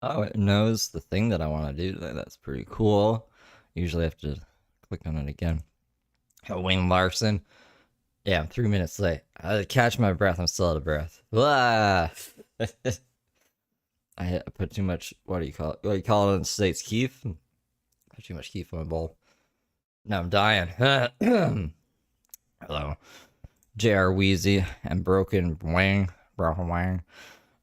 Oh, it knows the thing that I want to do today. That's pretty cool. Usually I have to click on it again. Oh, Wayne Larson. Yeah, I'm 3 minutes late. I had to catch my breath. I'm still out of breath. Ah! I put too much, what do you call it? What do you call it in the States? Keef? Put too much keef in my bowl. Now I'm dying. Hello. J.R. Wheezy and Broken Wang. Broken Wang.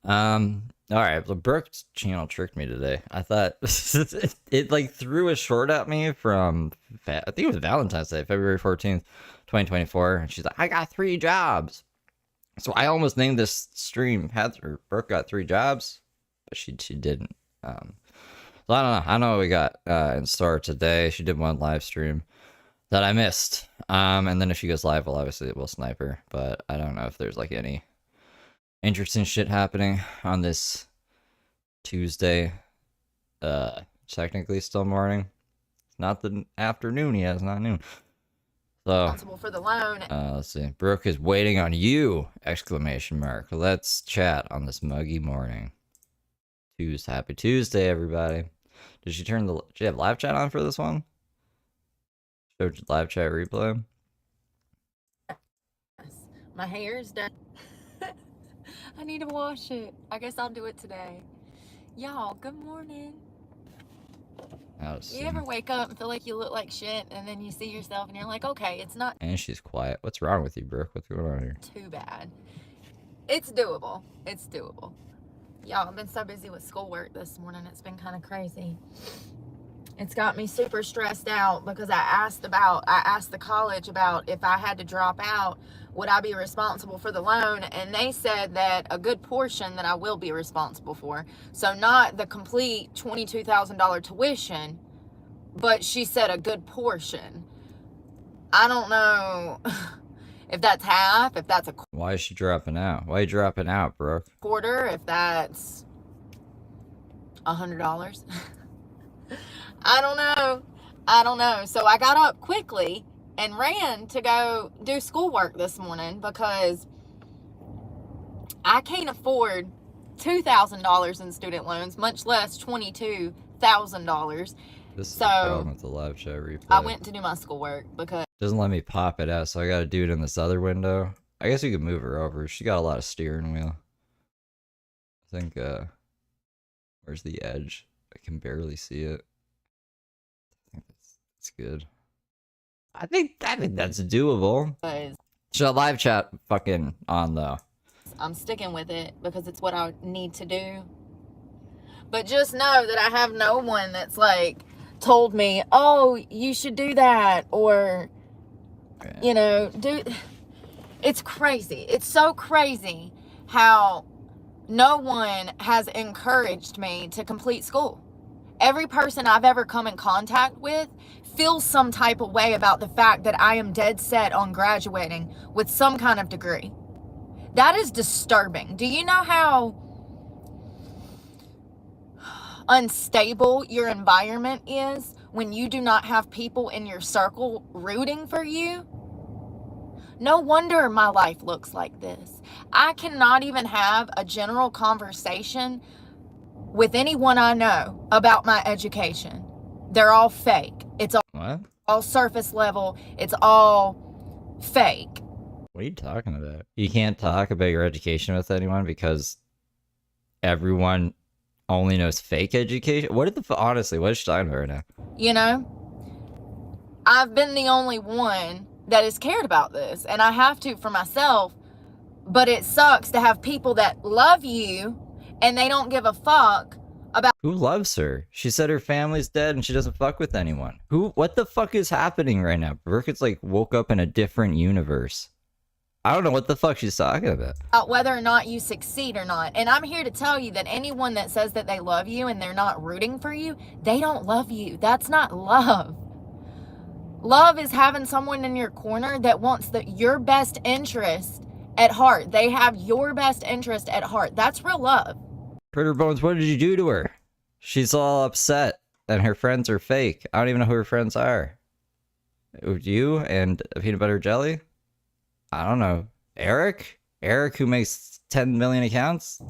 All right, the Brooks channel tricked me today. I thought it like threw a short at me from I think it was Valentine's Day, February 14th, 2024, and she's like, "I got 3 jobs." So I almost named this stream Heather Brooke got 3 jobs, but she didn't. So I don't know. I don't know what we got in store today. She did one live stream that I missed. And then if she goes live, well, obviously we'll snipe her, but I don't know if there's like any interesting shit happening on this Tuesday. Technically still morning. It's not the afternoon yet, it's not noon. So Responsible for the loan. Let's see. Brooke is waiting on you! Exclamation mark. Let's chat on this muggy morning. Happy Tuesday, everybody. Did she have live chat on for this one? Showed live chat replay. My hair's done. I need to wash it. I guess I'll do it today. Y'all, good morning. You ever wake up and feel like you look like shit, and then you see yourself and you're like, okay, it's not. And she's quiet. What's wrong with you, Brooke? What's going on here? Too bad. It's doable. It's doable. Y'all, I've been so busy with schoolwork this morning. It's been kind of crazy. It's got me super stressed out because I asked the college about if I had to drop out, would I be responsible for the loan? And they said that a good portion that I will be responsible for. So not the complete $22,000 tuition, but she said a good portion. I don't know if that's half, if that's a Why is she dropping out? Why are you dropping out, Brooke? quarter, if that's $100. I don't know. So I got up quickly and ran to go do schoolwork this morning because I can't afford $2,000 in student loans, much less $22,000. This is the problem with the live chat replay. I went to do my schoolwork because it doesn't let me pop it out, so I gotta do it in this other window. I guess you could move her over. She got a lot of steering wheel. I think, where's the edge? I can barely see it. I think that's good. I think that's doable. So live chat fucking on though. I'm sticking with it because it's what I need to do. But just know that I have no one that's like told me, oh, you should do that, or you know, it's crazy. It's so crazy how no one has encouraged me to complete school. Every person I've ever come in contact with feels some type of way about the fact that I am dead set on graduating with some kind of degree. That is disturbing. Do you know how unstable your environment is when you do not have people in your circle rooting for you? No wonder my life looks like this. I cannot even have a general conversation with anyone I know about my education. They're all fake. It's all surface level. It's all fake. What are you talking about? You can't talk about your education with anyone because everyone only knows fake education? Honestly, what is she talking about right now? You know, I've been the only one that has cared about this, and I have to for myself, but it sucks to have people that love you and they don't give a fuck about. Who loves her? She said her family's dead and she doesn't fuck with anyone. What the fuck is happening right now? Brooke is like woke up in a different universe. I don't know what the fuck she's talking about. Whether or not you succeed or not. And I'm here to tell you that anyone that says that they love you and they're not rooting for you, they don't love you. That's not love. Love is having someone in your corner that wants your best interest at heart. They have your best interest at heart. That's real love. Critter Bones, what did you do to her? She's all upset and her friends are fake. I don't even know who her friends are. You and Peanut Butter Jelly? I don't know. Eric who makes 10 million accounts?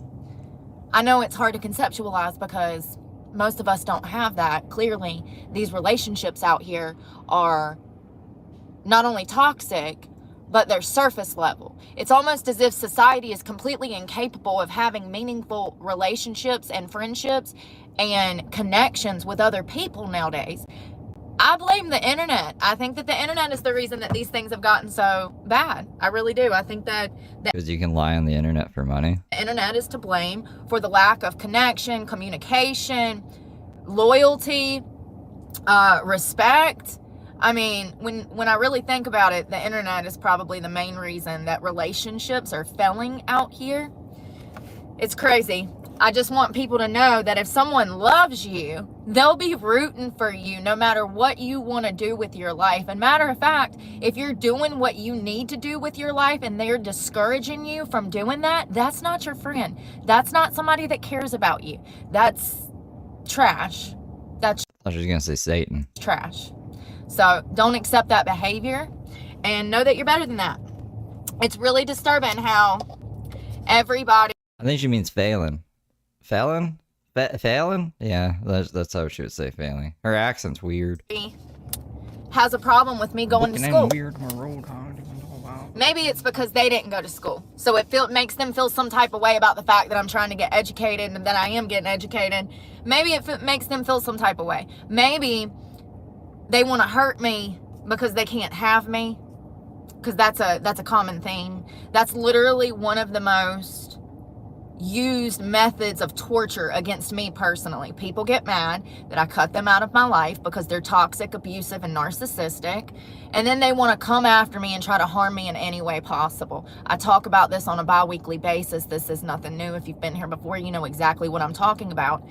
I know it's hard to conceptualize because most of us don't have that. Clearly, these relationships out here are not only toxic, but they're surface level. It's almost as if society is completely incapable of having meaningful relationships and friendships and connections with other people nowadays. I blame the internet. I think that the internet is the reason that these things have gotten so bad. I really do. I think that Because you can lie on the internet for money. the internet is to blame for the lack of connection, communication, loyalty, respect. I mean, when I really think about it, the internet is probably the main reason that relationships are failing out here. It's crazy. I just want people to know that if someone loves you, they'll be rooting for you no matter what you want to do with your life. And matter of fact, if you're doing what you need to do with your life and they're discouraging you from doing that, that's not your friend. That's not somebody that cares about you. That's trash. That's I was just gonna say Satan. trash. So don't accept that behavior and know that you're better than that. It's really disturbing how everybody I think she means failing. Fallon? Fallon? Yeah, that's how she would say failing. Her accent's weird. has a problem with me going to school. Weird road. Maybe it's because they didn't go to school. So it makes them feel some type of way about the fact that I'm trying to get educated and that I am getting educated. Maybe it makes them feel some type of way. Maybe they want to hurt me because they can't have me. Because that's a common thing. That's literally one of the most used methods of torture against me personally. People get mad that I cut them out of my life because they're toxic, abusive, and narcissistic, and then they want to come after me and try to harm me in any way possible. I talk about this on a bi-weekly basis. This is nothing new. If you've been here before, you know exactly what I'm talking about.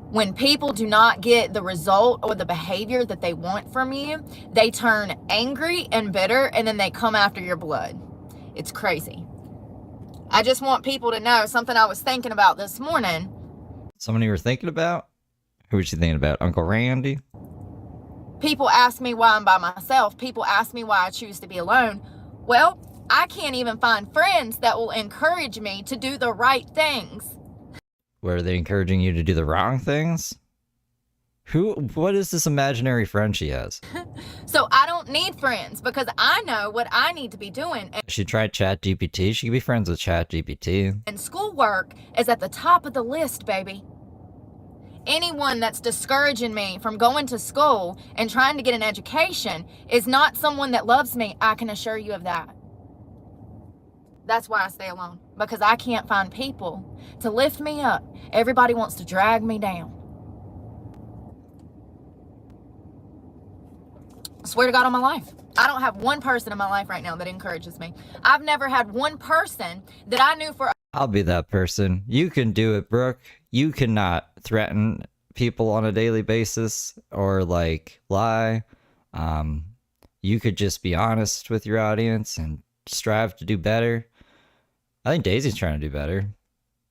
When people do not get the result or the behavior that they want from you, they turn angry and bitter, and then they come after your blood. It's crazy. I just want people to know something I was thinking about this morning. Someone you were thinking about? Who was you thinking about? Uncle Randy? People ask me why I'm by myself. People ask me why I choose to be alone. Well, I can't even find friends that will encourage me to do the right things. Were they encouraging you to do the wrong things? What is this imaginary friend she has? So I don't need friends because I know what I need to be doing. She tried ChatGPT. She could be friends with ChatGPT. And schoolwork is at the top of the list, baby. Anyone that's discouraging me from going to school and trying to get an education is not someone that loves me. I can assure you of that. That's why I stay alone, because I can't find people to lift me up. Everybody wants to drag me down. I swear to God on my life. I don't have one person in my life right now that encourages me. I've never had one person that I knew for... I'll be that person. You can do it, Brooke. You cannot threaten people on a daily basis or like lie. You could just be honest with your audience and strive to do better. I think Daisy's trying to do better.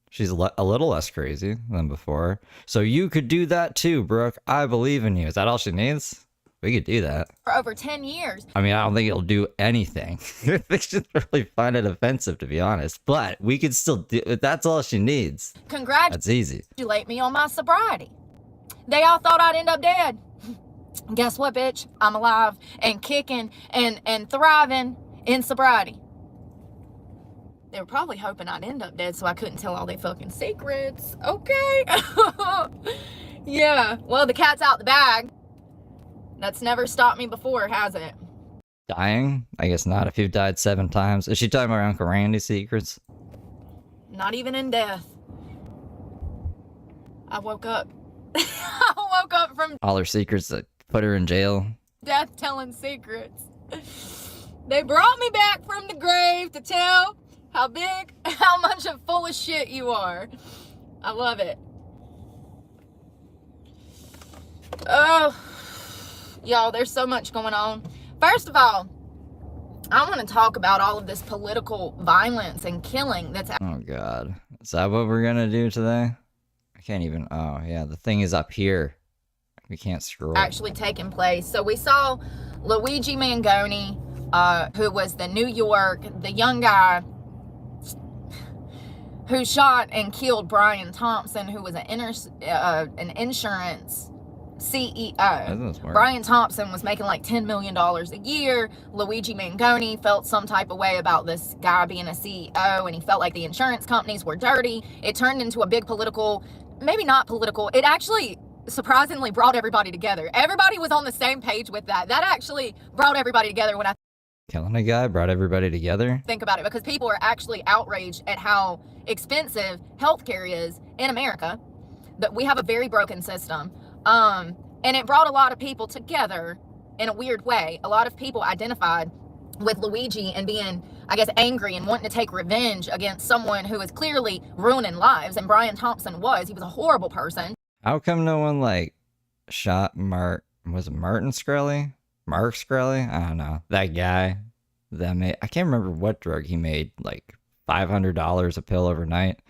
She's a little less crazy than before. So you could do that too, Brooke. I believe in you. Is that all she needs? We could do that. For over 10 years. I mean, I don't think it'll do anything. They should really find it offensive, to be honest. But we could still do it. That's all she needs. That's easy. Congratulate me on my sobriety. They all thought I'd end up dead. Guess what, bitch? I'm alive and kicking and thriving in sobriety. They were probably hoping I'd end up dead so I couldn't tell all their fucking secrets. Okay. Yeah. Well, the cat's out the bag. That's never stopped me before, has it? Dying? I guess not. If you've died 7 times. Is she talking about Uncle Randy's secrets? Not even in death. I woke up. I woke up from All her secrets that put her in jail. death telling secrets. They brought me back from the grave to tell how much of full of shit you are. I love it. Oh, y'all, there's so much going on. First of all, I want to talk about all of this political violence and killing that's Oh, God. Is that what we're going to do today? I can't even... Oh, yeah. The thing is up here. We can't scroll. actually taking place. So we saw Luigi Mangoni, who was the young guy who shot and killed Brian Thompson, who was an insurance CEO. Brian Thompson was making like $10 million a year. Luigi Mangoni felt some type of way about this guy being a CEO, and he felt like the insurance companies were dirty. It turned into a big political, maybe not political, it actually surprisingly brought everybody together. Everybody was on the same page with that. That actually brought everybody together when I killing a guy brought everybody together. Think about it, because people are actually outraged at how expensive healthcare is in America. That we have a very broken system. And it brought a lot of people together in a weird way. A lot of people identified with Luigi and being, I guess, angry and wanting to take revenge against someone who is clearly ruining lives. And Brian Thompson was. He was a horrible person. How come no one, like, shot was it Martin Shkreli? Mark Shkreli? I don't know. That guy that made, I can't remember what drug he made, like $500 a pill overnight.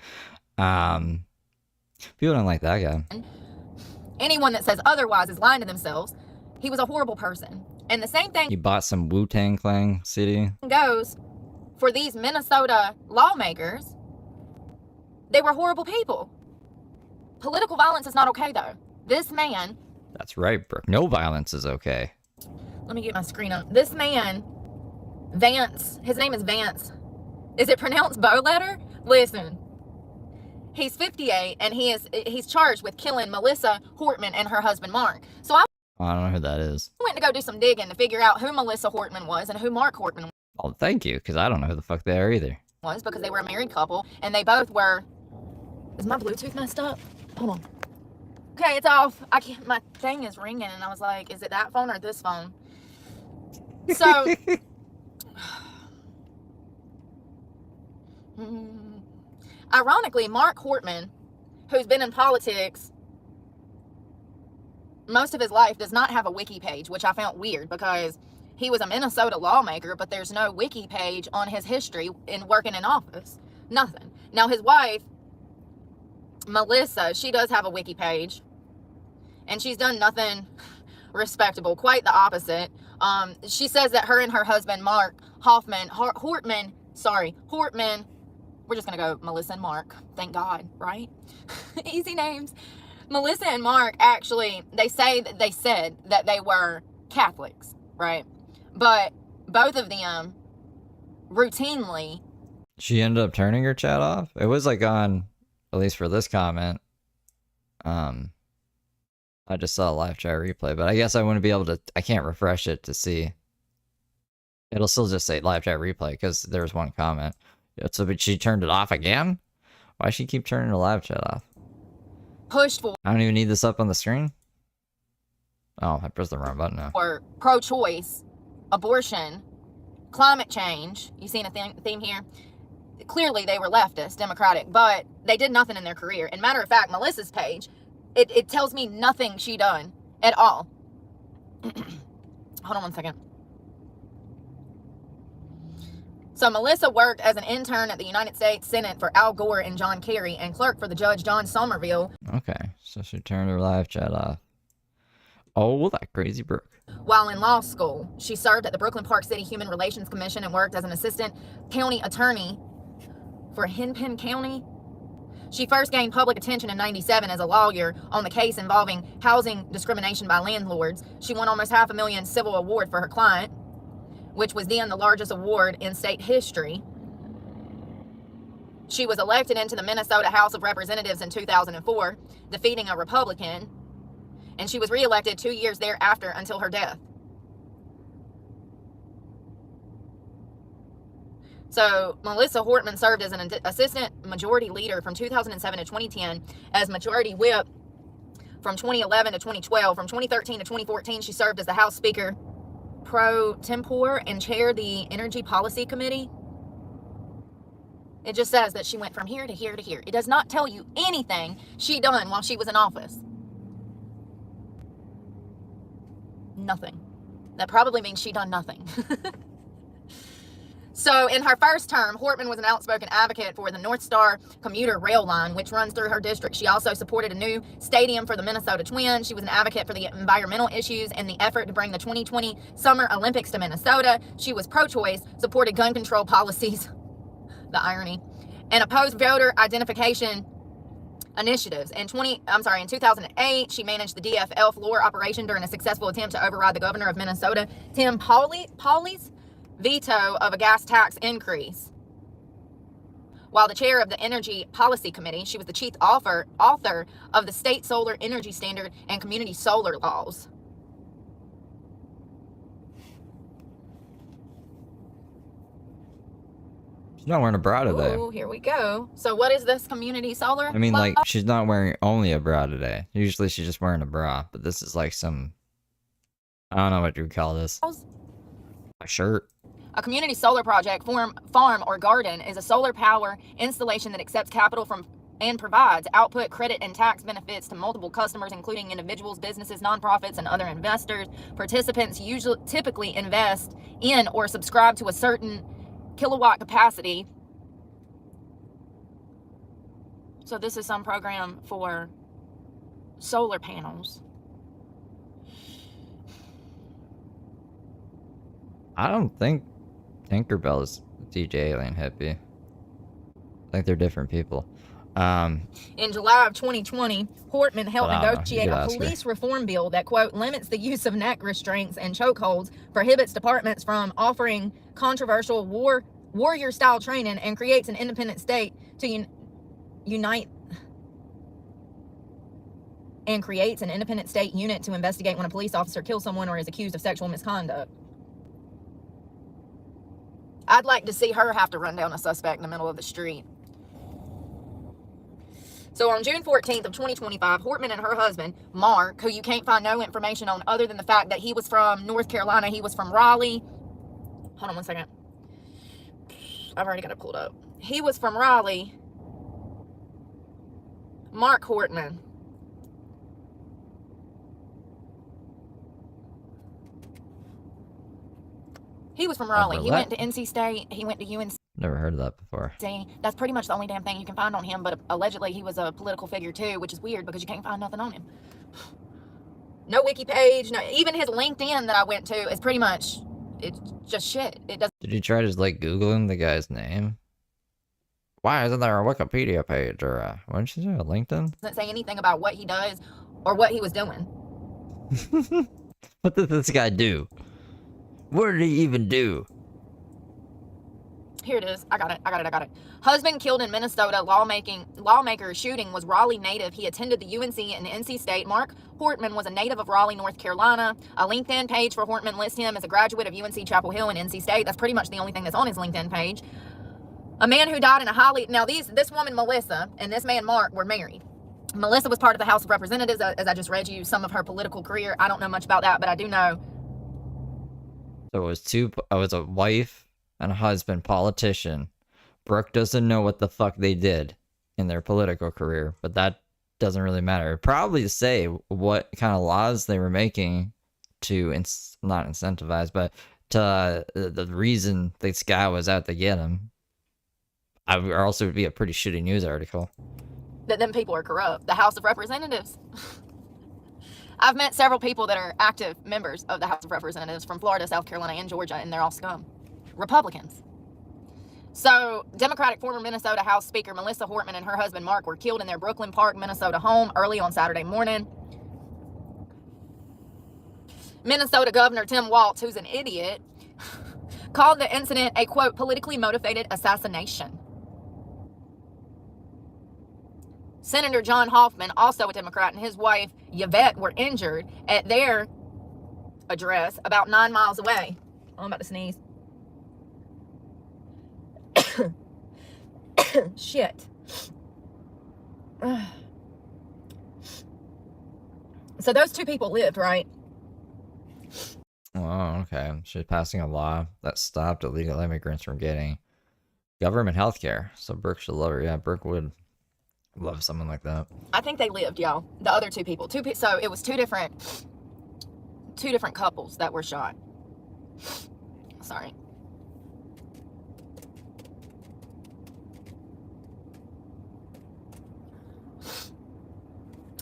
People don't like that guy. Anyone that says otherwise is lying to themselves. He was a horrible person. And the same thing, he bought some Wu-Tang Clan CD. Goes for these Minnesota lawmakers. They were horrible people. Political violence is not okay, though. This man... That's right, Brooke. No violence is okay. Let me get my screen up. This man, Vance, his name is Vance. Is it pronounced Bowletter? Listen. He's 58, and he's charged with killing Melissa Hortman and her husband, Mark. So I don't know who that is. went to go do some digging to figure out who Melissa Hortman was and who Mark Hortman was. Oh, thank you, because I don't know who the fuck they are either. Because they were a married couple, and they both were... Is my Bluetooth messed up? Hold on. Okay, it's off. My thing is ringing, and I was like, is it that phone or this phone? So... Ironically, Mark Hortman, who's been in politics most of his life, does not have a wiki page, which I found weird because he was a Minnesota lawmaker, but there's no wiki page on his history in working in office. Nothing. Now, his wife, Melissa, she does have a wiki page, and she's done nothing respectable, quite the opposite. She says that her and her husband, Mark Hortman, we're just going to go Melissa and Mark. Thank God, right? Easy names. Melissa and Mark, actually, they said that they were Catholics, right? But both of them routinely... She ended up turning her chat off? It was like on, at least for this comment, I just saw a live chat replay, but I guess I wouldn't be able to, I can't refresh it to see. It'll still just say live chat replay because there's one comment. So, but she turned it off again? Why she keep turning the live chat off? Pushed for... I don't even need this up on the screen? Oh, I pressed the wrong button now. Or pro-choice, abortion, climate change. You seen a theme here? Clearly, they were leftist, democratic, but they did nothing in their career. And matter of fact, Melissa's page, it tells me nothing she done at all. Hold on one second. So Melissa worked as an intern at the United States Senate for Al Gore and John Kerry and clerk for the judge John Somerville. Okay, so she turned her live chat off. Oh, that crazy Brooke. While in law school, she served at the Brooklyn Park City Human Relations Commission and worked as an assistant county attorney for Hennepin County. She first gained public attention in '97 as a lawyer on the case involving housing discrimination by landlords. She won almost $500,000 civil award for her client, which was then the largest award in state history. She was elected into the Minnesota House of Representatives in 2004, defeating a Republican, and she was reelected 2 years thereafter until her death. So Melissa Hortman served as an assistant majority leader from 2007 to 2010, as majority whip from 2011 to 2012. From 2013 to 2014, she served as the House Speaker pro tempore and chaired the Energy Policy Committee. It just says that she went from here to here to here. It does not tell you anything she done while she was in office. Nothing. That probably means she done nothing. So in her first term, Hortman was an outspoken advocate for the North Star commuter rail line, which runs through her district. She also supported a new stadium for the Minnesota Twins. She was an advocate for the environmental issues and the effort to bring the 2020 Summer Olympics to Minnesota. She was pro-choice, supported gun control policies, the irony, and opposed voter identification initiatives. In 2008, she managed the DFL floor operation during a successful attempt to override the governor of Minnesota, Tim Pawley's veto of a gas tax increase. While the chair of the Energy Policy Committee, she was the chief author of the State Solar Energy Standard and Community Solar Laws. She's not wearing a bra today. Oh, here we go. So what is this community solar? I mean, like, she's not wearing only a bra today. Usually she's just wearing a bra, but this is like some, I don't know what you would call this. A shirt. A community solar project, farm, or garden is a solar power installation that accepts capital from and provides output, credit, and tax benefits to multiple customers, including individuals, businesses, nonprofits, and other investors. Participants typically invest in or subscribe to a certain kilowatt capacity. So this is some program for solar panels. I don't think Tinkerbell is DJ Alien Hippie. I think they're different people. In July of 2020, Hortman helped negotiate a police reform bill that, quote, limits the use of neck restraints and chokeholds, prohibits departments from offering controversial warrior-style training, and creates an independent state to unite unit to investigate when a police officer kills someone or is accused of sexual misconduct. I'd like to see her have to run down a suspect in the middle of the street. So on June 14th of 2025, Hortman and her husband, Mark, who you can't find no information on other than the fact that he was from North Carolina, he was from Raleigh. Hold on one second. I've already got it pulled up. He was from Raleigh. Mark Hortman. He was from Raleigh. He went to NC State. He went to UNC. Never heard of that before. That's pretty much the only damn thing you can find on him, but allegedly he was a political figure too, which is weird because you can't find nothing on him. No wiki page, no, even his LinkedIn that I went to is pretty much, it's just shit. It doesn't. Did you try just like Googling the guy's name? Why isn't there a Wikipedia page or what did you say, a LinkedIn? Doesn't say anything about what he does or what he was doing. What did this guy do? What did he even do? Here it is. I got it. Husband killed in Minnesota. Lawmaker shooting was Raleigh native. He attended the UNC and NC State. Mark Hortman was a native of Raleigh, North Carolina. A LinkedIn page for Hortman lists him as a graduate of UNC Chapel Hill and NC State. That's pretty much the only thing that's on his LinkedIn page. A man who died in a highly... Now, this woman, Melissa, and this man, Mark, were married. Melissa was part of the House of Representatives, as I just read you some of her political career. I don't know much about that, but I do know. So it was a wife and a husband, politician. Brooke doesn't know what the fuck they did in their political career, but that doesn't really matter. Probably to say what kind of laws they were making to not incentivize, but to the reason this guy was out to get him. I would also be a pretty shitty news article. That them people are corrupt. The House of Representatives. I've met several people that are active members of the House of Representatives from Florida, South Carolina, and Georgia, and they're all scum. Republicans. So, Democratic former Minnesota House Speaker Melissa Hortman and her husband Mark were killed in their Brooklyn Park, Minnesota home early on Saturday morning. Minnesota Governor Tim Walz, who's an idiot, called the incident a, quote, politically motivated assassination. Senator John Hoffman, also a Democrat, and his wife Yvette were injured at their address about 9 miles away. Oh, I'm about to sneeze. Shit. So those two people lived, right? Oh, okay. She's passing a law that stopped illegal immigrants from getting government health care. So Brooke should love her. Yeah, Brooke would love someone like that. I think they lived, y'all. The other two people. So it was two different couples that were shot. Sorry.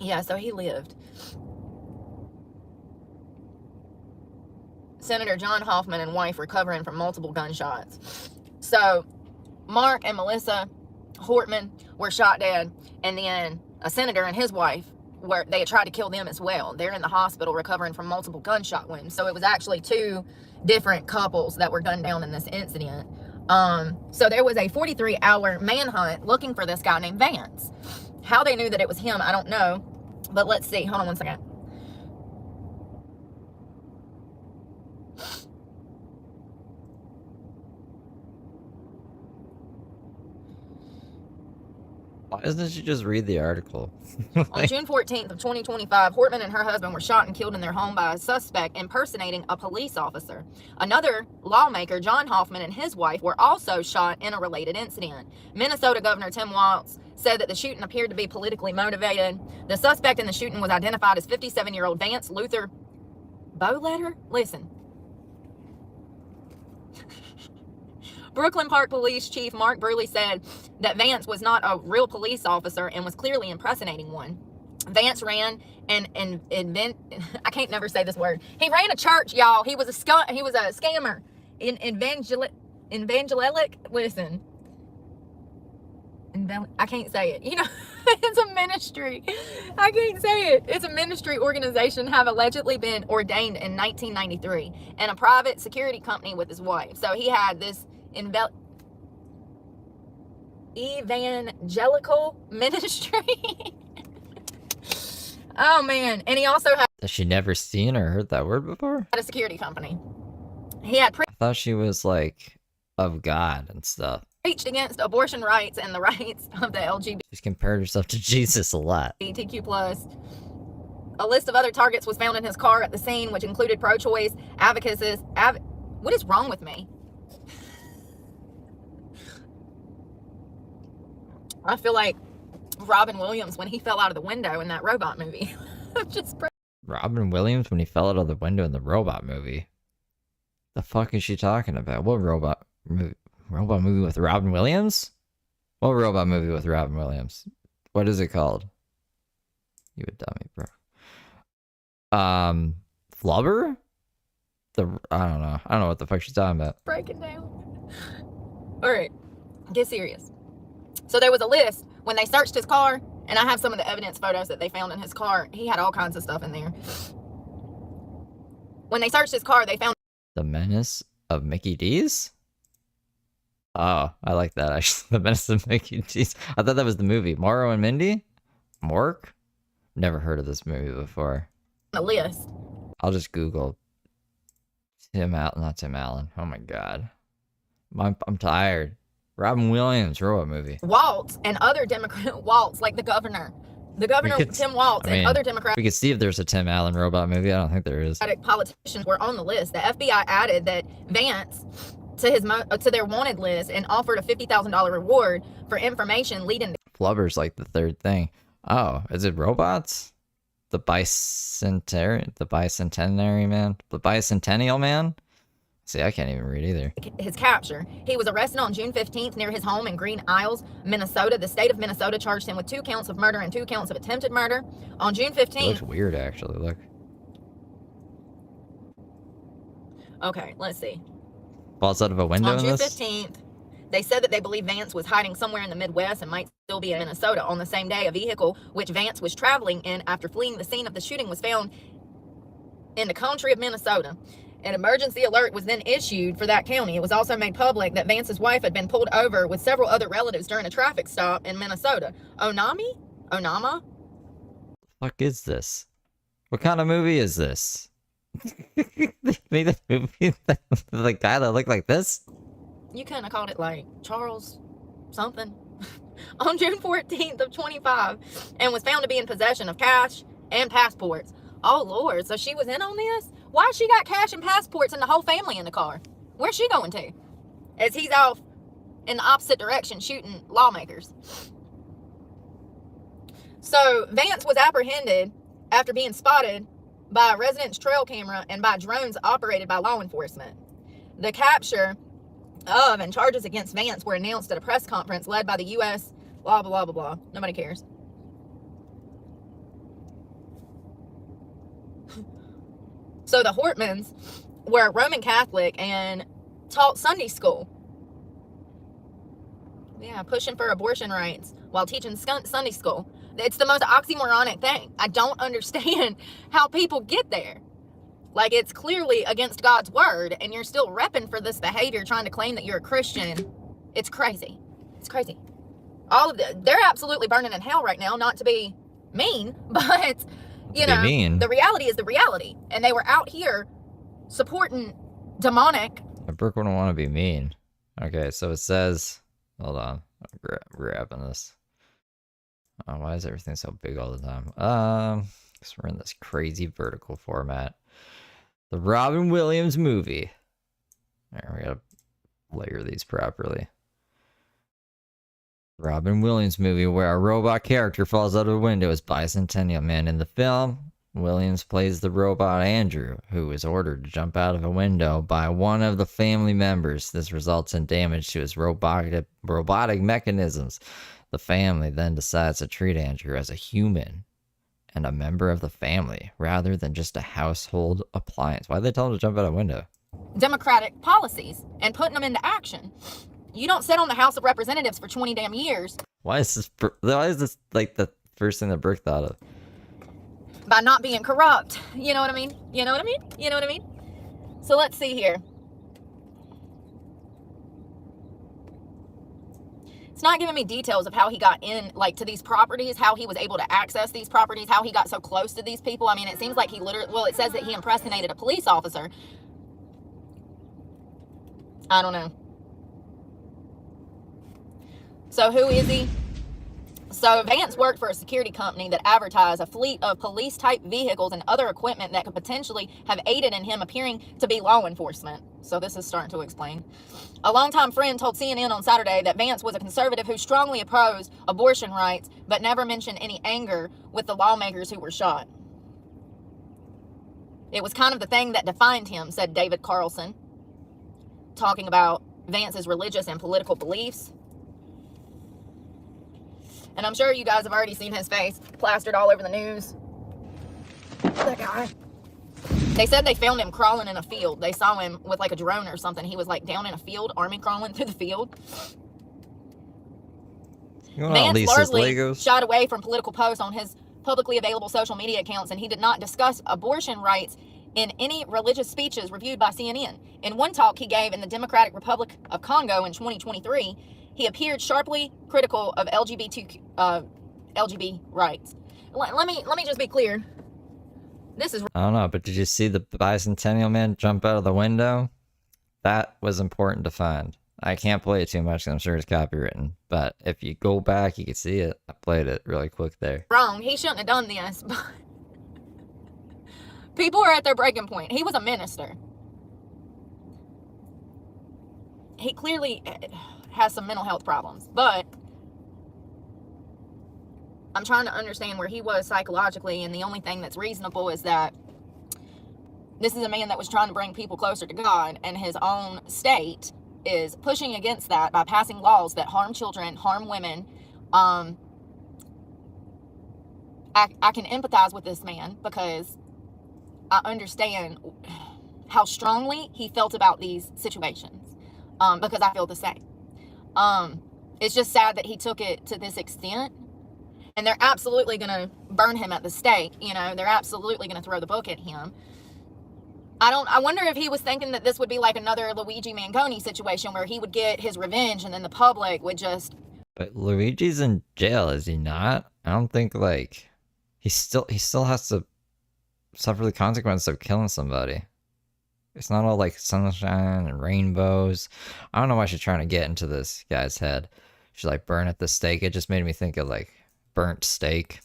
Yeah, so he lived. Senator John Hoffman and wife recovering from multiple gunshots. So Mark and Melissa Hortman were shot dead, and then a senator and his wife were, they had tried to kill them as well. They're in the hospital recovering from multiple gunshot wounds. So it was actually 2 different couples that were gunned down in this incident. So there was a 43-hour manhunt looking for this guy named Vance. How they knew that it was him, I don't know. But let's see. Hold on one second. Why doesn't she just read the article? On June 14th of 2025, Hortman and her husband were shot and killed in their home by a suspect impersonating a police officer. Another lawmaker, John Hoffman, and his wife were also shot in a related incident. Minnesota Governor Tim Walz said that the shooting appeared to be politically motivated. The suspect in the shooting was identified as 57-year-old Vance Luther Bowletter. Listen. Brooklyn Park Police Chief Mark Bruley said that Vance was not a real police officer and was clearly impersonating one. Vance ran I can't never say this word. He ran a church, y'all. He was a scammer. Evangelic. Listen. I can't say it. You know, it's a ministry. I can't say it. It's a ministry organization, have allegedly been ordained in 1993, and a private security company with his wife. So he had this evangelical ministry. Oh man. And he also had, has she never seen or heard that word before? a security company. He had I thought she was like of God and stuff. preached against abortion rights and the rights of the She's compared herself to Jesus a lot. LGBTQ+. A list of other targets was found in his car at the scene, which included pro-choice advocates. What is wrong with me? I feel like Robin Williams when he fell out of the window in that robot movie. Robin Williams when he fell out of the window in the robot movie? The fuck is she talking about? What robot movie? Robot movie with Robin Williams? What robot movie with Robin Williams? What is it called? You a dummy, bro. Flubber? I don't know. I don't know what the fuck she's talking about. Breaking down. All right, get serious. So there was a list when they searched his car, and I have some of the evidence photos that they found in his car. He had all kinds of stuff in there. When they searched his car, they found The Menace of Mickey D's? Oh, I like that actually. The Menace of Mickey D's. I thought that was the movie. Morrow and Mindy? Mork? Never heard of this movie before. a list. I'll just Google not Tim Allen. Oh my god. I'm tired. Robin Williams, robot movie. Waltz and other Democrat Waltz, like the governor. Tim Waltz and other Democratic We could see if there's a Tim Allen robot movie. I don't think there is. politicians were on the list. The FBI added that Vance to their wanted list and offered a $50,000 reward for information leading to Flubber's like the third thing. Oh, is it robots? The bicentenary man? The bicentennial man? See, I can't even read either. his capture. He was arrested on June 15th near his home in Green Isles, Minnesota. The state of Minnesota charged him with 2 counts of murder and 2 counts of attempted murder. On June 15th. It looks weird, actually. Look. Okay, let's see. Falls out of a window On in June this? 15th, they said that they believe Vance was hiding somewhere in the Midwest and might still be in Minnesota. On the same day, a vehicle which Vance was traveling in after fleeing the scene of the shooting was found in the country of Minnesota. An emergency alert was then issued for that county. It was also made public that Vance's wife had been pulled over with several other relatives during a traffic stop in Minnesota. Onama? The fuck is this? What kind of movie is this? They made a movie that, the guy that looked like this? You kind of called it like Charles something. On June 14th of 25, and was found to be in possession of cash and passports. Oh Lord, so she was in on this? Why she got cash and passports and the whole family in the car? Where's she going to? As he's off in the opposite direction shooting lawmakers. So Vance was apprehended after being spotted by a resident's trail camera and by drones operated by law enforcement. The capture of and charges against Vance were announced at a press conference led by the U.S. blah, blah, blah, blah. Nobody cares. So the Hortmans were Roman Catholic and taught Sunday school. Yeah, pushing for abortion rights while teaching Sunday school. It's the most oxymoronic thing. I don't understand how people get there. Like, it's clearly against God's word, and you're still repping for this behavior, trying to claim that you're a Christian. It's crazy. It's crazy. They're absolutely burning in hell right now, not to be mean, but, you know, mean. the reality is the reality. And they were out here supporting demonic. Brooke wouldn't want to be mean. Okay, so it says, hold on, I'm grabbing this. Why is everything so big all the time? Because we're in this crazy vertical format. The Robin Williams movie. There, we gotta layer these properly. Robin Williams movie where a robot character falls out of a window is Bicentennial Man. In the film, Williams plays the robot Andrew, who is ordered to jump out of a window by one of the family members. This results in damage to his robotic mechanisms. The family then decides to treat Andrew as a human and a member of the family rather than just a household appliance. Why'd they tell him to jump out a window? Democratic policies and putting them into action. You don't sit on the House of Representatives for 20 damn years. Why is this like the first thing that Brooke thought of? By not being corrupt. You know what I mean? You know what I mean? You know what I mean? So let's see here. It's not giving me details of how he got in, like, to these properties, how he was able to access these properties, how he got so close to these people. I mean, it seems like he literally, well, it says that he impersonated a police officer. I don't know. So who is he? So Vance worked for a security company that advertised a fleet of police-type vehicles and other equipment that could potentially have aided in him appearing to be law enforcement. So this is starting to explain. A longtime friend told CNN on Saturday that Vance was a conservative who strongly opposed abortion rights, but never mentioned any anger with the lawmakers who were shot. It was kind of the thing that defined him, said David Carlson, talking about Vance's religious and political beliefs. And I'm sure you guys have already seen his face plastered all over the news. That guy. They said they found him crawling in a field. They saw him with like a drone or something. He was like down in a field, army crawling through the field. Vance largely shied away from political posts on his publicly available social media accounts, and he did not discuss abortion rights in any religious speeches reviewed by CNN. In one talk he gave in the Democratic Republic of Congo in 2023, he appeared sharply critical of LGBT rights. Let me just be clear. This is... I don't know, but did you see the Bicentennial Man jump out of the window? That was important to find. I can't play it too much because I'm sure it's copywritten. But if you go back, you can see it. I played it really quick there. Wrong. He shouldn't have done this. But people are at their breaking point. He was a minister. He clearly has some mental health problems, but I'm trying to understand where he was psychologically, and the only thing that's reasonable is that this is a man that was trying to bring people closer to God, and his own state is pushing against that by passing laws that harm children, harm women. I can empathize with this man because I understand how strongly he felt about these situations, because I feel the same. It's just sad that he took it to this extent, and they're absolutely going to burn him at the stake. You know, they're absolutely going to throw the book at him. I wonder if he was thinking that this would be like another Luigi Manconi situation where he would get his revenge and then the public would just... But Luigi's in jail, is he not? I don't think, like, he still has to suffer the consequence of killing somebody. It's not all like sunshine and rainbows. I don't know why she's trying to get into this guy's head. She's like, burn at the stake. It just made me think of like burnt steak.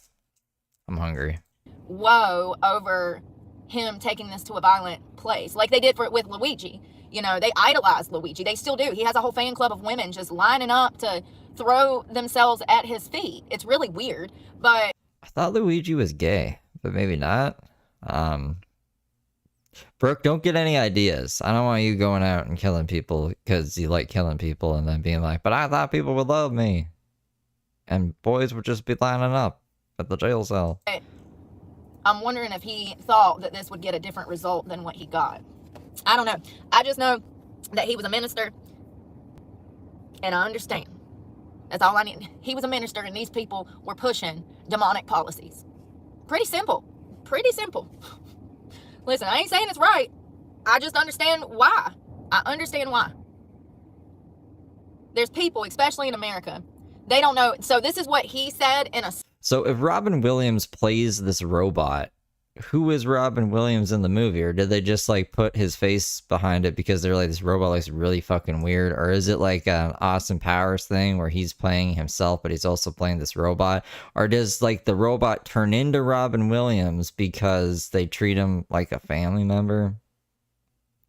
I'm hungry. Woe over him taking this to a violent place, like they did with Luigi. You know, they idolized Luigi. They still do. He has a whole fan club of women just lining up to throw themselves at his feet. It's really weird, but... I thought Luigi was gay, but maybe not. Brooke, don't get any ideas. I don't want you going out and killing people because you like killing people and then being like, but I thought people would love me. And boys would just be lining up at the jail cell. I'm wondering if he thought that this would get a different result than what he got. I don't know. I just know that he was a minister, and I understand. That's all I need. He was a minister, and these people were pushing demonic policies. Pretty simple. Pretty simple. Listen, I ain't saying it's right. I just understand why. I understand why. There's people, especially in America, they don't know. So this is what he said in a... So if Robin Williams plays this robot, who is Robin Williams in the movie? Or did they just like put his face behind it because they're like, this robot looks really fucking weird? Or is it like an Austin Powers thing where he's playing himself but he's also playing this robot? Or does like the robot turn into Robin Williams because they treat him like a family member?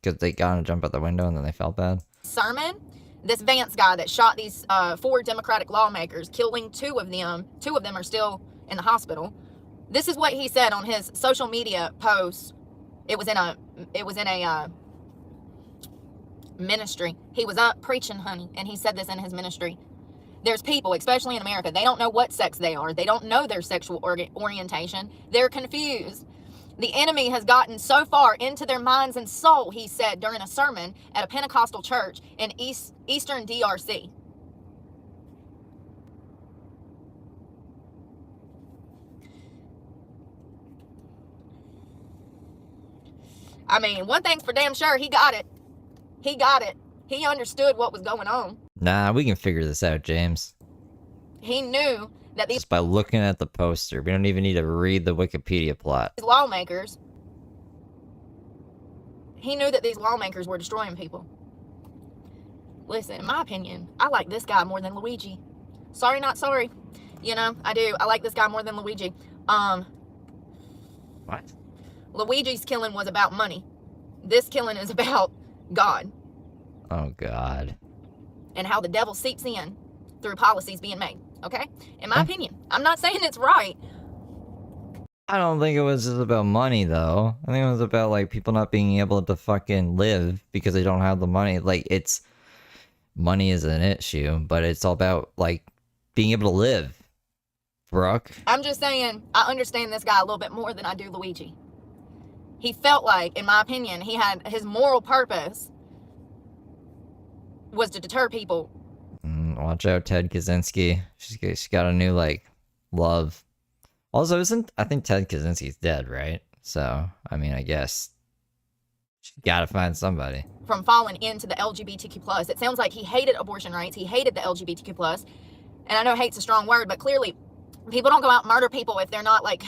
Because they got to jump out the window and then they felt bad? Sermon, this Vance guy that shot these 4 Democratic lawmakers, killing 2 of them. 2 of them are still in the hospital. This is what he said on his social media post. It was in a ministry. He was up preaching, honey, and he said this in his ministry. There's people, especially in America, they don't know what sex they are. They don't know their sexual orientation. They're confused. The enemy has gotten so far into their minds and soul, he said during a sermon at a Pentecostal church in Eastern DRC. I mean, one thing's for damn sure, he got it. He got it. He understood what was going on. Nah, we can figure this out, James. He knew that these... Just by looking at the poster. We don't even need to read the Wikipedia plot. Lawmakers... He knew that these lawmakers were destroying people. Listen, in my opinion, I like this guy more than Luigi. Sorry, not sorry. You know, I do. I like this guy more than Luigi. What? Luigi's killing was about money. This killing is about God. Oh, God. And how the devil seeps in through policies being made. Okay? In my opinion. I'm not saying it's right. I don't think it was just about money, though. I think it was about, like, people not being able to fucking live because they don't have the money. Like, it's... Money is an issue, but it's all about, like, being able to live. Brooke. I'm just saying, I understand this guy a little bit more than I do Luigi. He felt like, in my opinion, he had his moral purpose was to deter people. Watch out, Ted Kaczynski. She's got a new, like, love. Also, I think Ted Kaczynski's dead, right? So, I mean, I guess she's gotta find somebody. From falling into the LGBTQ+. It sounds like he hated abortion rights. He hated the LGBTQ+. And I know hate's a strong word, but clearly people don't go out and murder people if they're not, like,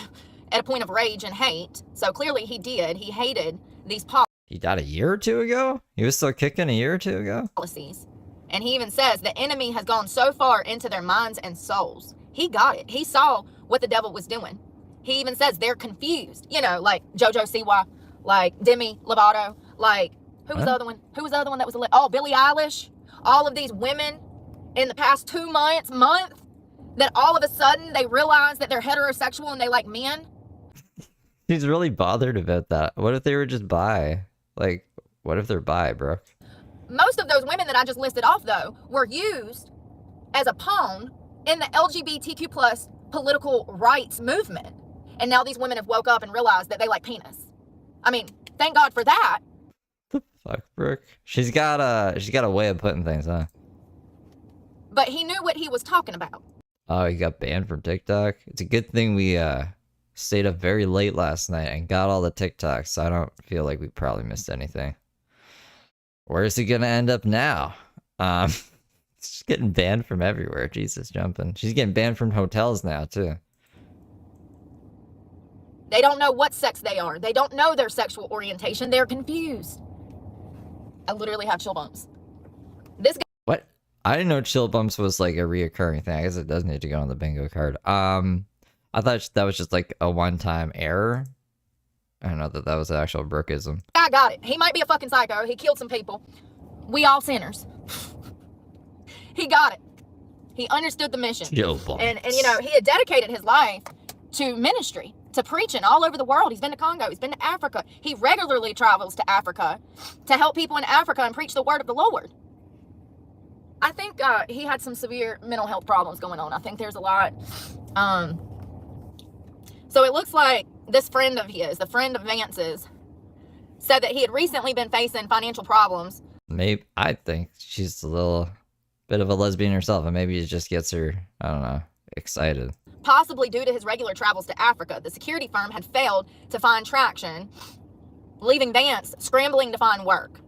at a point of rage and hate. So clearly he did. He hated these policies. He died a year or two ago? He was still kicking a year or two ago? And he even says the enemy has gone so far into their minds and souls. He got it. He saw what the devil was doing. He even says they're confused. You know, like JoJo Siwa, like Demi Lovato, like, who was the other one? Who was the other one that was, Billie Eilish. All of these women in the past 2 months, that all of a sudden they realize that they're heterosexual and they like men. He's really bothered about that. What if they were just bi? Like, what if they're bi, Brooke? Most of those women that I just listed off, though, were used as a pawn in the LGBTQ+ political rights movement. And now these women have woke up and realized that they like penis. I mean, thank God for that. The fuck, Brooke? She's got a way of putting things, huh? But he knew what he was talking about. Oh, he got banned from TikTok? It's a good thing we stayed up very late last night and got all the TikToks, so I don't feel like we probably missed anything. Where's he gonna end up now? She's getting banned from everywhere. Jesus, jumping. She's getting banned from hotels now, too. They don't know what sex they are. They don't know their sexual orientation. They're confused. I literally have chill bumps. This guy... What? I didn't know chill bumps was like a reoccurring thing. I guess it does need to go on the bingo card. I thought that was just like a one-time error. I don't know that was an actual Brookism. I got it. He might be a fucking psycho. He killed some people. We all sinners. He got it. He understood the mission. Chill bumps. And you know, he had dedicated his life to ministry, to preaching all over the world. He's been to Congo. He's been to Africa. He regularly travels to Africa to help people in Africa and preach the word of the Lord. I think he had some severe mental health problems going on. I think there's a lot. So it looks like this friend of his, the friend of Vance's, said that he had recently been facing financial problems. Maybe, I think she's a little bit of a lesbian herself, and maybe it just gets her, I don't know, excited. Possibly due to his regular travels to Africa, the security firm had failed to find traction, leaving Vance scrambling to find work.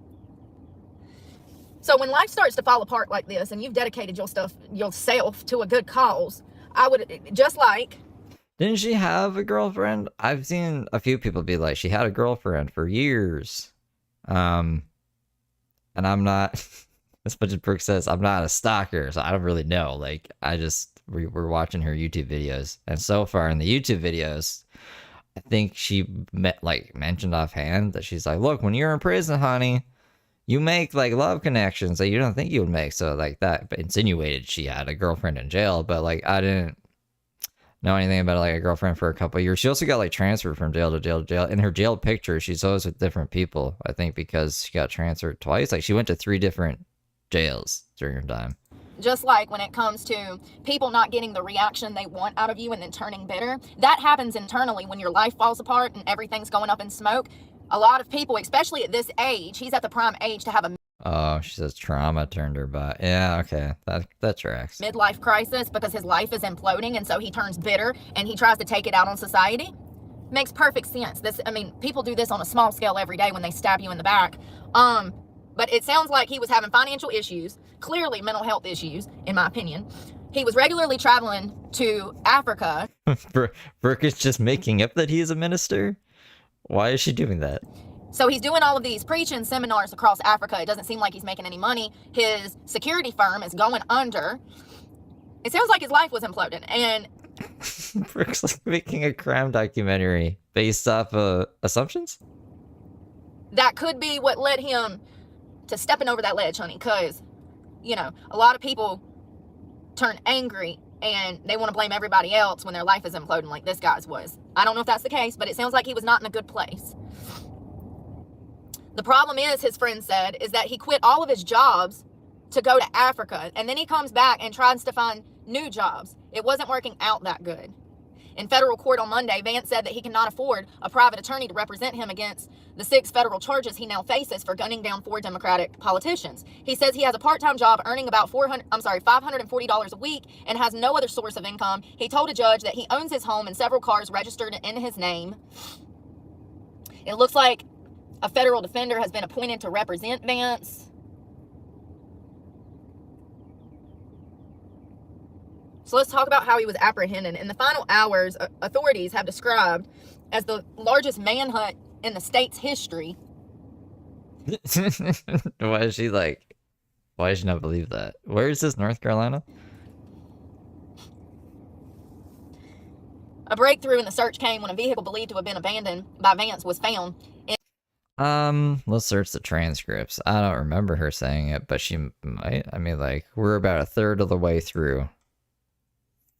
So when life starts to fall apart like this, and you've dedicated yourself to a good cause, I would just like. Didn't she have a girlfriend? I've seen a few people be like, she had a girlfriend for years. And I'm not, as much as Brooke says, I'm not a stalker, so I don't really know. Like, we're watching her YouTube videos, and so far in the YouTube videos, I think she mentioned offhand that she's like, look, when you're in prison, honey, you make like love connections that you don't think you would make. So like that, but insinuated she had a girlfriend in jail, but like I didn't know anything about like a girlfriend for a couple of years. She also got like transferred from jail to jail to jail. In her jail picture, she's always with different people, I think, because she got transferred twice. Like she went to 3 different jails during her time. Just like when it comes to people not getting the reaction they want out of you and then turning bitter, that happens internally when your life falls apart and everything's going up in smoke. A lot of people, especially at this age, he's at the prime age to have a Oh, she says trauma turned her by. Yeah, okay. That tracks. midlife crisis because his life is imploding, and so he turns bitter and he tries to take it out on society. Makes perfect sense. People do this on a small scale every day when they stab you in the back. But it sounds like he was having financial issues, clearly mental health issues, in my opinion. He was regularly traveling to Africa. Brooke is just making up that he's a minister? Why is she doing that? So he's doing all of these preaching seminars across Africa. It doesn't seem like he's making any money. His security firm is going under. It sounds like his life was imploding. And Brooke's like making a crime documentary based off assumptions? that could be what led him to stepping over that ledge, honey, because, a lot of people turn angry and they want to blame everybody else when their life is imploding like this guy's was. I don't know if that's the case, but it sounds like he was not in a good place. The problem is, his friend said, is that he quit all of his jobs to go to Africa, and then he comes back and tries to find new jobs. It wasn't working out that good. In federal court on Monday, Vance said that he cannot afford a private attorney to represent him against the 6 federal charges he now faces for gunning down 4 Democratic politicians. He says he has a part-time job earning about $540 a week and has no other source of income. He told a judge that he owns his home and several cars registered in his name. It looks like a federal defender has been appointed to represent Vance. So let's talk about how he was apprehended. In the final hours, authorities have described as the largest manhunt in the state's history. Why does she not believe that? Where is this, North Carolina? A breakthrough in the search came when a vehicle believed to have been abandoned by Vance was found. Let's search the transcripts. I don't remember her saying it, but she might. We're about a third of the way through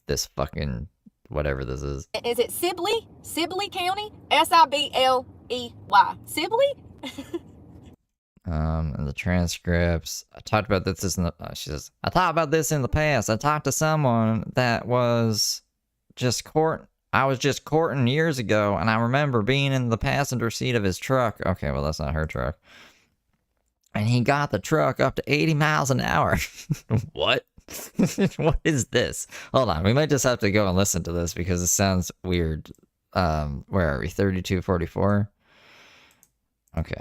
this fucking whatever this is. Is it Sibley? Sibley County? Sibley? Sibley? In the transcripts, I talked about this in the. She says, I talked about this in the past. I talked to someone that was just I was just courting years ago, and I remember being in the passenger seat of his truck. Okay, well, that's not her truck. And he got the truck up to 80 miles an hour. What? What is this? Hold on, we might just have to go and listen to this because it sounds weird. Where are we? 3244. Okay.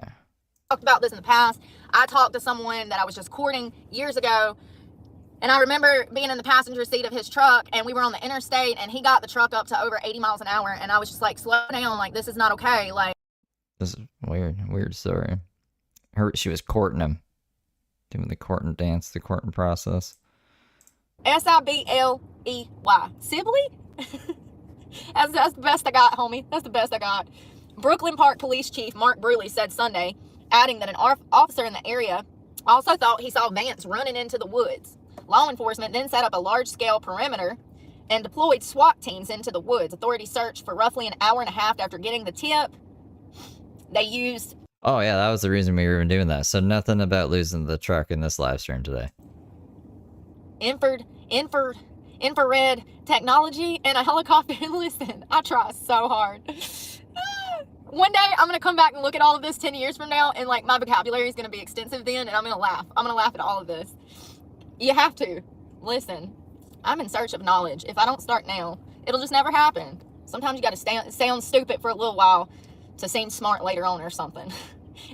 Talked about this in the past. I talked to someone that I was just courting years ago, and I remember being in the passenger seat of his truck, and we were on the interstate, and he got the truck up to over 80 miles an hour, and I was just like, slow down, like, this is not okay. Like, this is weird story. She was courting him, doing the courting dance, the courting process. Sibley? Sibley? That's the best I got, homie. That's the best I got. Brooklyn Park Police Chief Mark Bruley said Sunday, adding that an officer in the area also thought he saw Vance running into the woods. Law enforcement then set up a large-scale perimeter and deployed SWAT teams into the woods. Authorities searched for roughly an hour and a half after getting the tip. They used... Oh, yeah, that was the reason we were even doing that. So nothing about losing the truck in this live stream today. Infrared technology and a helicopter. Listen, I try so hard. One day I'm gonna come back and look at all of this 10 years from now, and like my vocabulary is gonna be extensive then, and I'm gonna laugh. I'm gonna laugh at all of this. You have to. Listen, I'm in search of knowledge. If I don't start now, it'll just never happen. Sometimes you got to sound stupid for a little while to seem smart later on or something.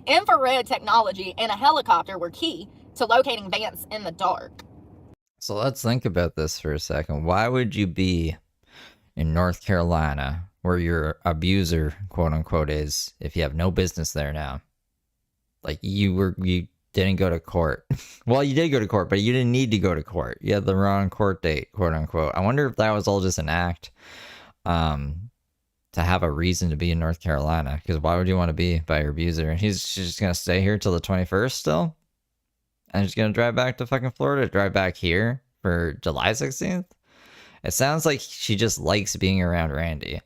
Infrared technology and a helicopter were key to locating Vance in the dark. So let's think about this for a second. Why would you be in North Carolina, where your abuser, quote unquote, is, if you have no business there now? Like, you didn't go to court. Well, you did go to court, but you didn't need to go to court. You had the wrong court date, quote unquote. I wonder if that was all just an act to have a reason to be in North Carolina. Because why would you want to be by your abuser? She's just going to stay here till the 21st still? And she's going to drive back to fucking Florida, drive back here for July 16th? It sounds like she just likes being around Randy.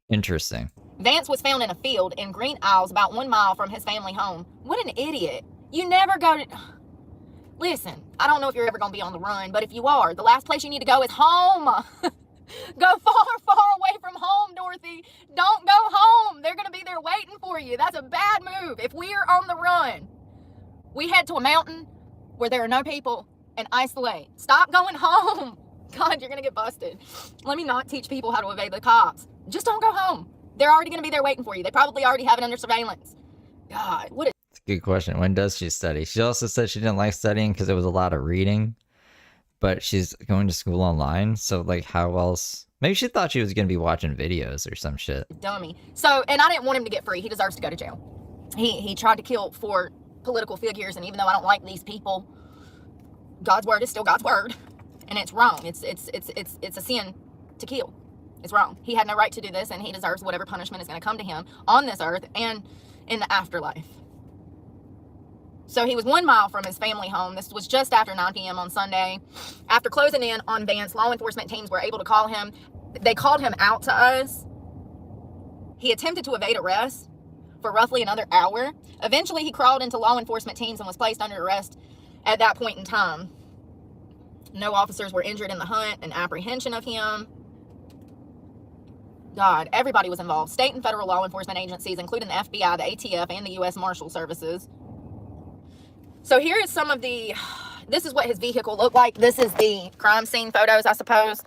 Interesting. Vance was found in a field in Green Isles about 1 mile from his family home. What an idiot. You never go to... Listen, I don't know if you're ever going to be on the run, but if you are, the last place you need to go is home. Go far, far away from home, Dorothy. Don't go home. They're going to be there waiting for you. That's a bad move. If we are on the run, we head to a mountain where there are no people and isolate. Stop going home. God, you're going to get busted. Let me not teach people how to evade the cops. Just don't go home. They're already going to be there waiting for you. They probably already have it under surveillance. God, what a... It's a good question. When does she study? She also said she didn't like studying because it was a lot of reading. But she's going to school online, so, like, how else? Maybe she thought she was going to be watching videos or some shit. Dummy. So, and I didn't want him to get free. He deserves to go to jail. He tried to kill 4 political figures, and even though I don't like these people, God's word is still God's word. And it's wrong. It's a sin to kill. It's wrong. He had no right to do this, and he deserves whatever punishment is going to come to him on this earth and in the afterlife. So he was 1 mile from his family home. This was just after 9 p.m. on Sunday. After closing in on Vance, law enforcement teams were able to call him. They called him out to us. He attempted to evade arrest for roughly another hour. Eventually, he crawled into law enforcement teams and was placed under arrest at that point in time. No officers were injured in the hunt and apprehension of him. God, everybody was involved. State and federal law enforcement agencies, including the FBI, the ATF, and the U.S. Marshal Services. So here is some of the... This is what his vehicle looked like. This is the crime scene photos, I suppose.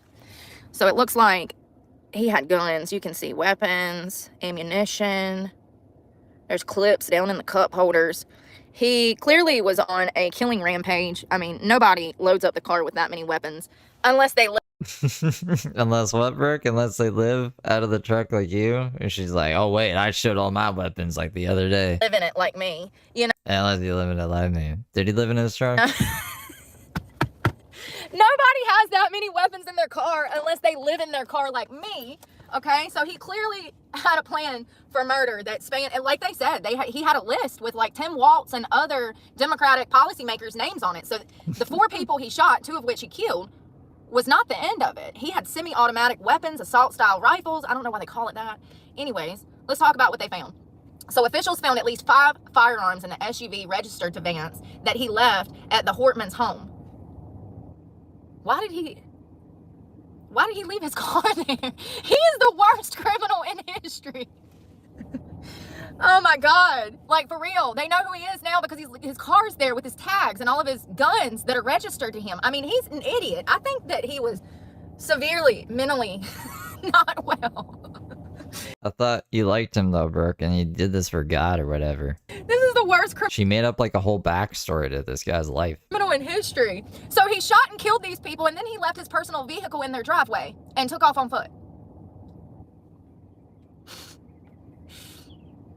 So it looks like he had guns. You can see weapons, ammunition. There's clips down in the cup holders. He clearly was on a killing rampage. I mean, nobody loads up the car with that many weapons unless they live. Unless what, Brooke? Unless they live out of the truck like you? And she's like, oh, wait, I showed all my weapons like the other day. Live in it like me, you know. Unless you live in it like me. Did he live in his truck? Nobody has that many weapons in their car unless they live in their car like me. Okay, so he clearly had a plan for murder that spanned, and like they said, he had a list with like Tim Walz and other Democratic policymakers' names on it. So the 4 people he shot, 2 of which he killed, was not the end of it. He had semi-automatic weapons, assault-style rifles. I don't know why they call it that. Anyways, let's talk about what they found. So officials found at least 5 firearms in the SUV registered to Vance that he left at the Hortman's home. Why did he leave his car there? He is the worst criminal in history. Oh my God. Like, for real. They know who he is now because his car's there with his tags and all of his guns that are registered to him. I mean, he's an idiot. I think that he was severely mentally not well. I thought you liked him though, Brooke, and you did this for God or whatever. This is the worst She made up like a whole backstory to this guy's life. criminal in history. So he shot and killed these people, and then he left his personal vehicle in their driveway and took off on foot.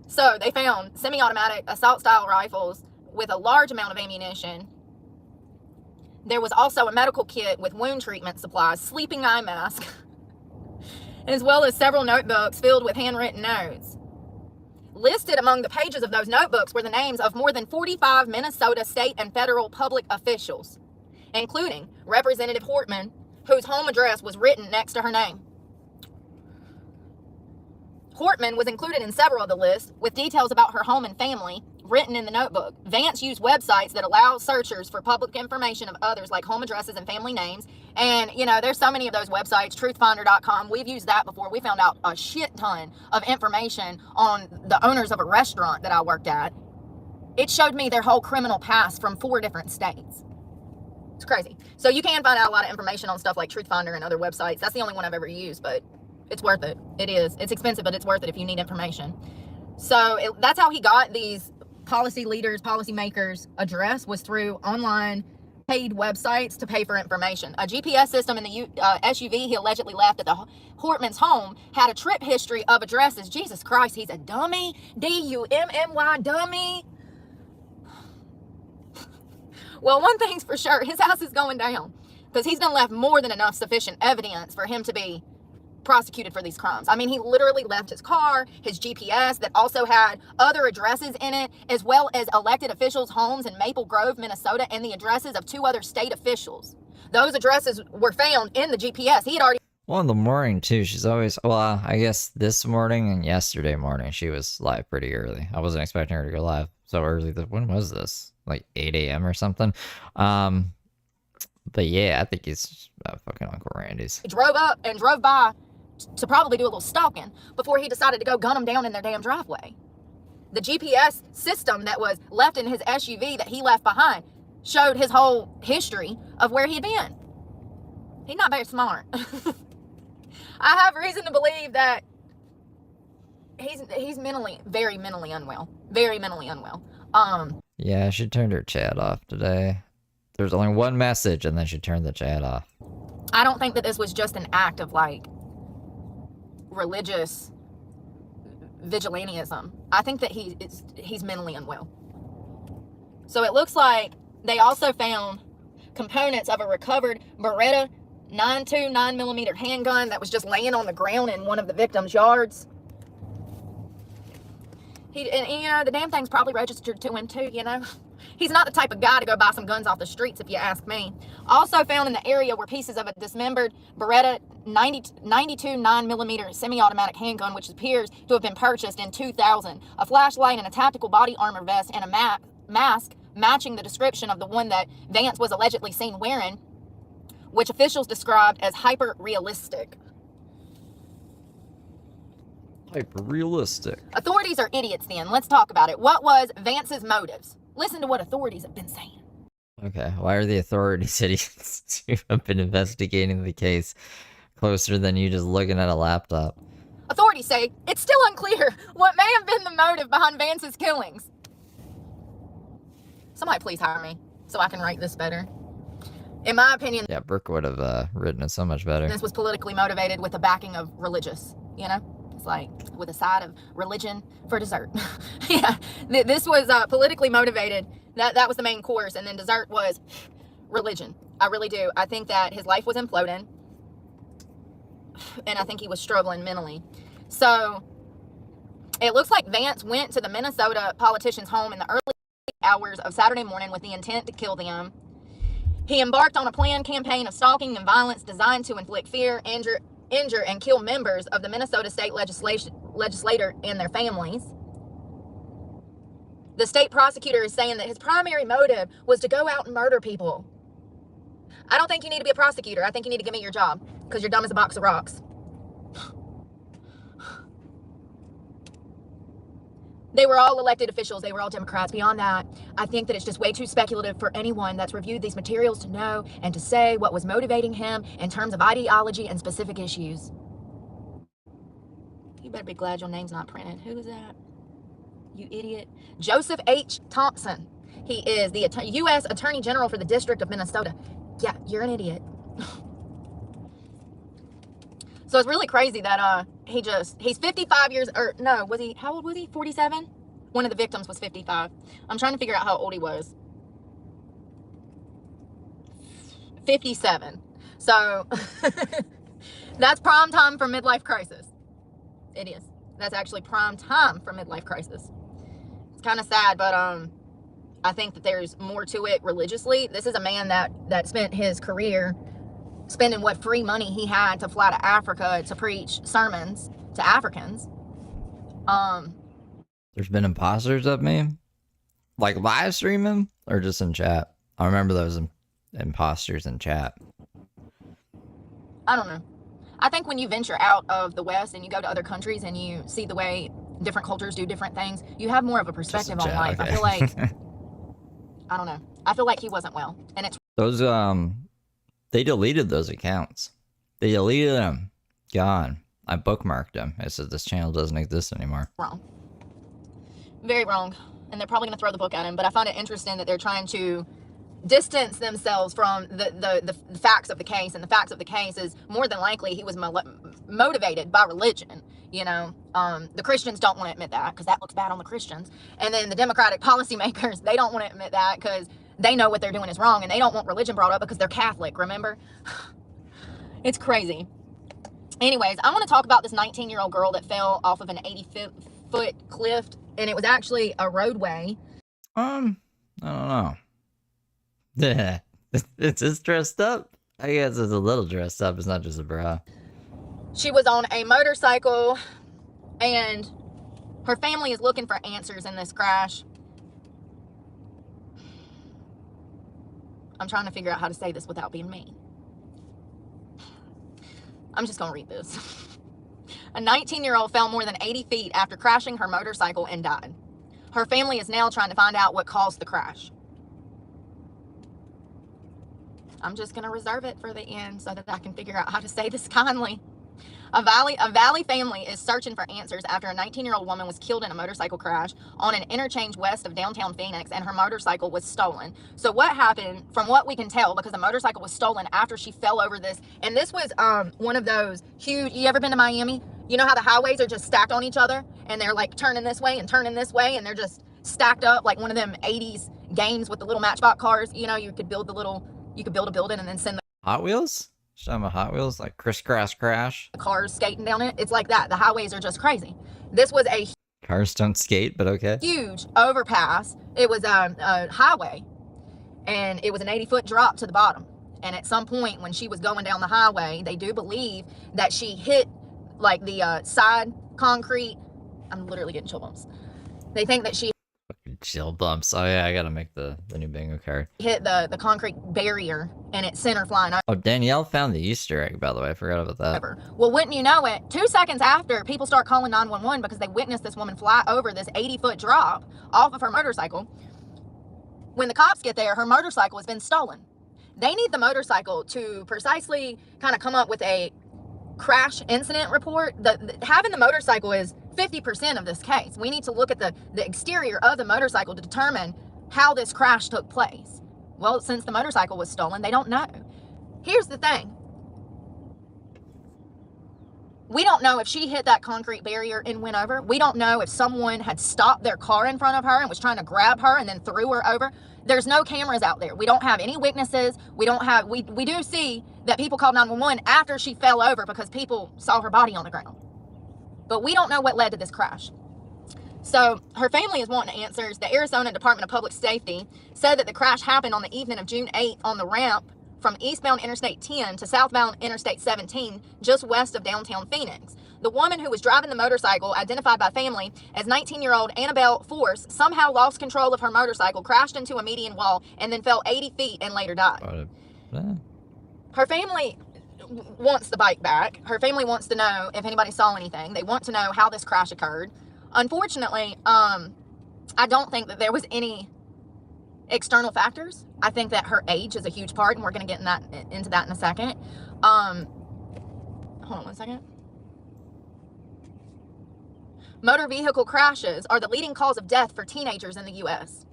So they found semi-automatic assault-style rifles with a large amount of ammunition. There was also a medical kit with wound treatment supplies, sleeping eye mask, as well as several notebooks filled with handwritten notes. Listed among the pages of those notebooks were the names of more than 45 Minnesota state and federal public officials, including Representative Hortman, whose home address was written next to her name. Hortman was included in several of the lists, with details about her home and family written in the notebook. Vance used websites that allow searchers for public information of others, like home addresses and family names. And, you know, there's so many of those websites, truthfinder.com. We've used that before. We found out a shit ton of information on the owners of a restaurant that I worked at. It showed me their whole criminal past from 4 different states. It's crazy. So you can find out a lot of information on stuff like Truth Finder and other websites. That's the only one I've ever used, but it's worth it. It is. It's expensive, but it's worth it if you need information. So that's how he got these policy leaders, policy makers' address, was through online paid websites to pay for information. A GPS system in the SUV he allegedly left at the Hortman's home had a trip history of addresses. Jesus Christ, he's a dummy. D-U-M-M-Y, dummy. Well, one thing's for sure, his house is going down because he's done left more than enough sufficient evidence for him to be prosecuted for these crimes. I mean, he literally left his car, his GPS that also had other addresses in it, as well as elected officials' homes in Maple Grove, Minnesota, and the addresses of 2 other state officials. Those addresses were found in the GPS. He had already... Well, in the morning, too, she's always... Well, I guess this morning and yesterday morning, she was live pretty early. I wasn't expecting her to go live so early. When was this? Like 8 a.m. or something? But yeah, I think he's fucking Uncle Randy's. He drove up and drove by to probably do a little stalking before he decided to go gun them down in their damn driveway. The GPS system that was left in his SUV that he left behind showed his whole history of where he'd been. He's not very smart. I have reason to believe that he's very mentally unwell. Very mentally unwell. Yeah, she turned her chat off today. There's only one message, and then she turned the chat off. I don't think that this was just an act of, like, religious vigilantism. I think that he's mentally unwell. So it looks like they also found components of a recovered Beretta 9.2 9mm handgun that was just laying on the ground in one of the victim's yards. And you know, the damn thing's probably registered to him too, you know. He's not the type of guy to go buy some guns off the streets, if you ask me. Also found in the area were pieces of a dismembered Beretta 92 9mm semi-automatic handgun, which appears to have been purchased in 2000. A flashlight and a tactical body armor vest and a mask matching the description of the one that Vance was allegedly seen wearing, which officials described as hyper-realistic. Hyper-realistic. Authorities are idiots then. Let's talk about it. What was Vance's motives? Listen to what authorities have been saying. Okay, why are the authorities idiots who have been investigating the case closer than you just looking at a laptop? Authorities say it's still unclear what may have been the motive behind Vance's killings. Somebody please hire me so I can write this better. In my opinion, yeah, Brooke would have written it so much better. This was politically motivated with the backing of religious, you know? It's like with a side of religion for dessert. Yeah, this was politically motivated. That was the main course, and then dessert was religion. I really do. I think that his life was imploding, and I think he was struggling mentally. So it looks like Vance went to the Minnesota politician's home in the early hours of Saturday morning with the intent to kill them. He embarked on a planned campaign of stalking and violence designed to inflict fear, injure, and kill members of the Minnesota state legislature and their families. The state prosecutor is saying that his primary motive was to go out and murder people. I don't think you need to be a prosecutor. I think you need to give me your job because you're dumb as a box of rocks. They were all elected officials. They were all Democrats. Beyond that, I think that it's just way too speculative for anyone that's reviewed these materials to know and to say what was motivating him in terms of ideology and specific issues. You better be glad your name's not printed. Who is that? You idiot. Joseph H. Thompson. He is the U.S. Attorney General for the District of Minnesota. Yeah, you're an idiot. So it's really crazy that he's 55 years, or no, was he, how old was he? 47? One of the victims was 55. I'm trying to figure out how old he was. 57. So that's prime time for midlife crisis. It is. That's actually prime time for midlife crisis. It's kind of sad, but I think that there's more to it religiously. This is a man that spent his career spending what free money he had to fly to Africa to preach sermons to Africans. There's been imposters of me? Like live streaming or just in chat? I remember those imposters in chat. I don't know. I think when you venture out of the West and you go to other countries and you see the way different cultures do different things, you have more of a perspective on life. Okay. I feel like, I don't know. I feel like he wasn't well, and it's Those they deleted those accounts. They deleted them. Gone. I bookmarked them. I said this channel doesn't exist anymore. wrong. Very wrong. And they're probably going to throw the book at him, but I find it interesting that they're trying to distance themselves from the facts of the case, and the facts of the case is more than likely he was motivated by religion. You know, the Christians don't want to admit that because that looks bad on the Christians, and then the Democratic policymakers, they don't want to admit that because they know what they're doing is wrong, and they don't want religion brought up because they're Catholic, remember? It's crazy. Anyways, I want to talk about this 19-year-old girl that fell off of an 80-foot cliff, and it was actually a roadway. I don't know. Yeah, it's just dressed up. I guess it's a little dressed up. It's not just a bra. She was on a motorcycle, and her family is looking for answers in this crash. I'm trying to figure out how to say this without being mean. I'm just going to read this. A 19-year-old fell more than 80 feet after crashing her motorcycle and died. Her family is now trying to find out what caused the crash. I'm just going to reserve it for the end so that I can figure out how to say this kindly. A Valley family is searching for answers after a 19-year-old woman was killed in a motorcycle crash on an interchange west of downtown Phoenix, and her motorcycle was stolen. So what happened, from what we can tell, because the motorcycle was stolen after she fell over this, and this was one of those huge, you ever been to Miami? You know how the highways are just stacked on each other, and they're like turning this way and turning this way, and they're just stacked up like one of them 80s games with the little Matchbox cars. You know, you could build a building and then send the Hot Wheels? Some of Hot Wheels, like crisscross crash. cars skating down it. It's like that. The highways are just crazy. This was a Cars don't skate, but okay. huge overpass. It was a highway, and it was an 80-foot drop to the bottom. And at some point when she was going down the highway, they do believe that she hit like the side concrete. I'm literally getting chill bumps. They think that she Chill bumps. Oh yeah, I gotta make the new bingo card. hit the concrete barrier, and it sent her flying Oh, Danielle found the Easter egg, by the way. I forgot about that. over. Well, wouldn't you know it, 2 seconds after, people start calling 911 because they witnessed this woman fly over this 80-foot drop off of her motorcycle. When the cops get there, her motorcycle has been stolen. They need the motorcycle to precisely kind of come up with a crash incident report. Having the motorcycle is 50% of this case. We need to look at the exterior of the motorcycle to determine how this crash took place. Well, since the motorcycle was stolen, they don't know. Here's the thing. We don't know if she hit that concrete barrier and went over. We don't know if someone had stopped their car in front of her and was trying to grab her and then threw her over. There's no cameras out there. We don't have any witnesses. We do see that people called 911 after she fell over because people saw her body on the ground. But we don't know what led to this crash. So her family is wanting answers. The Arizona Department of Public Safety said that the crash happened on the evening of June 8th on the ramp from eastbound Interstate 10 to southbound Interstate 17, just west of downtown Phoenix. The woman who was driving the motorcycle, identified by family as 19-year-old Annabelle Force, somehow lost control of her motorcycle, crashed into a median wall, and then fell 80 feet and later died. Her family wants the bike back. Her family wants to know if anybody saw anything. They want to know how this crash occurred. Unfortunately, I don't think that there was any external factors. I think that her age is a huge part, and we're going to get into that in a second. Hold on one second. Motor vehicle crashes are the leading cause of death for teenagers in the U.S.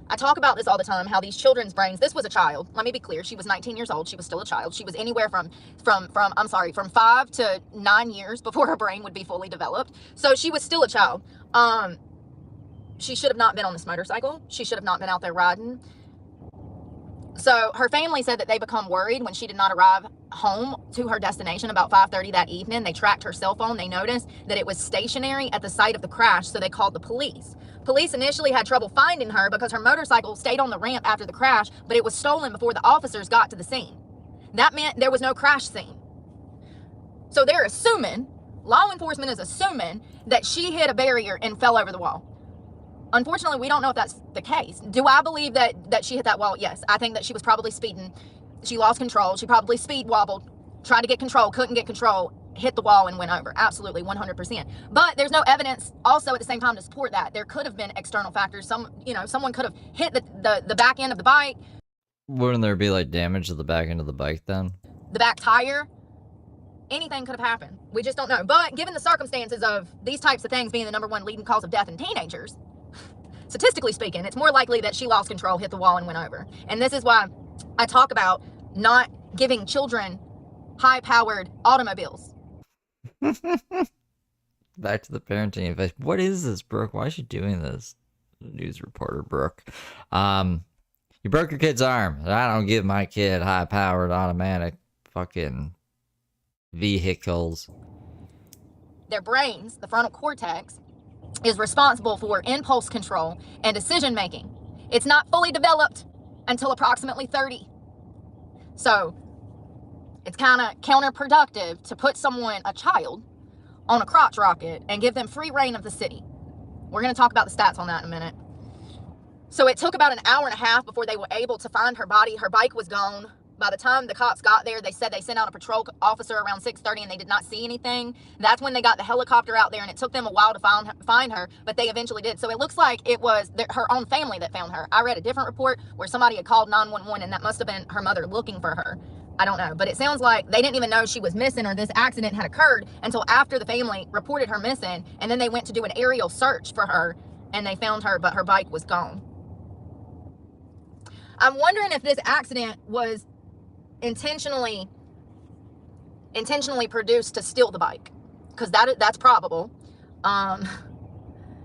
I talk about this all the time, how these children's brains, this was a child. Let me be clear. She was 19 years old. She was still a child. She was anywhere from 5 to 9 years before her brain would be fully developed. So she was still a child. She should have not been on this motorcycle. She should have not been out there riding. So her family said that they become worried when she did not arrive home to her destination about 5:30 that evening. They tracked her cell phone. They noticed that it was stationary at the site of the crash, so they called the police. Police initially had trouble finding her because her motorcycle stayed on the ramp after the crash, but it was stolen before the officers got to the scene. That meant there was no crash scene. So they're assuming, law enforcement is assuming, that she hit a barrier and fell over the wall. Unfortunately, we don't know if that's the case. Do I believe that she hit that wall? Yes. I think that she was probably speeding. She lost control. She probably speed wobbled, tried to get control, couldn't get control, hit the wall and went over. Absolutely, 100%. But there's no evidence also at the same time to support that. There could have been external factors. Someone could have hit the back end of the bike. Wouldn't there be like damage to the back end of the bike then? The back tire? Anything could have happened. We just don't know. But given the circumstances of these types of things being the #1 leading cause of death in teenagers, statistically speaking, it's more likely that she lost control, hit the wall, and went over. And this is why I talk about not giving children high-powered automobiles. Back to the parenting advice. What is this, Brooke? Why is she doing this? News reporter Brooke. You broke your kid's arm. I don't give my kid high-powered automatic fucking vehicles. Their brains, the frontal cortex, is responsible for impulse control and decision making. It's not fully developed until approximately 30. So it's kind of counterproductive to put a child, on a crotch rocket and give them free reign of the city. We're going to talk about the stats on that in a minute. So it took about an hour and a half before they were able to find her body. Her bike was gone. By the time the cops got there, they said they sent out a patrol officer around 6:30 and they did not see anything. That's when they got the helicopter out there, and it took them a while to find her, but they eventually did. So it looks like it was her own family that found her. I read a different report where somebody had called 911, and that must have been her mother looking for her. I don't know, but it sounds like they didn't even know she was missing or this accident had occurred until after the family reported her missing, and then they went to do an aerial search for her, and they found her, but her bike was gone. I'm wondering if this accident was intentionally produced to steal the bike, because that's probable. And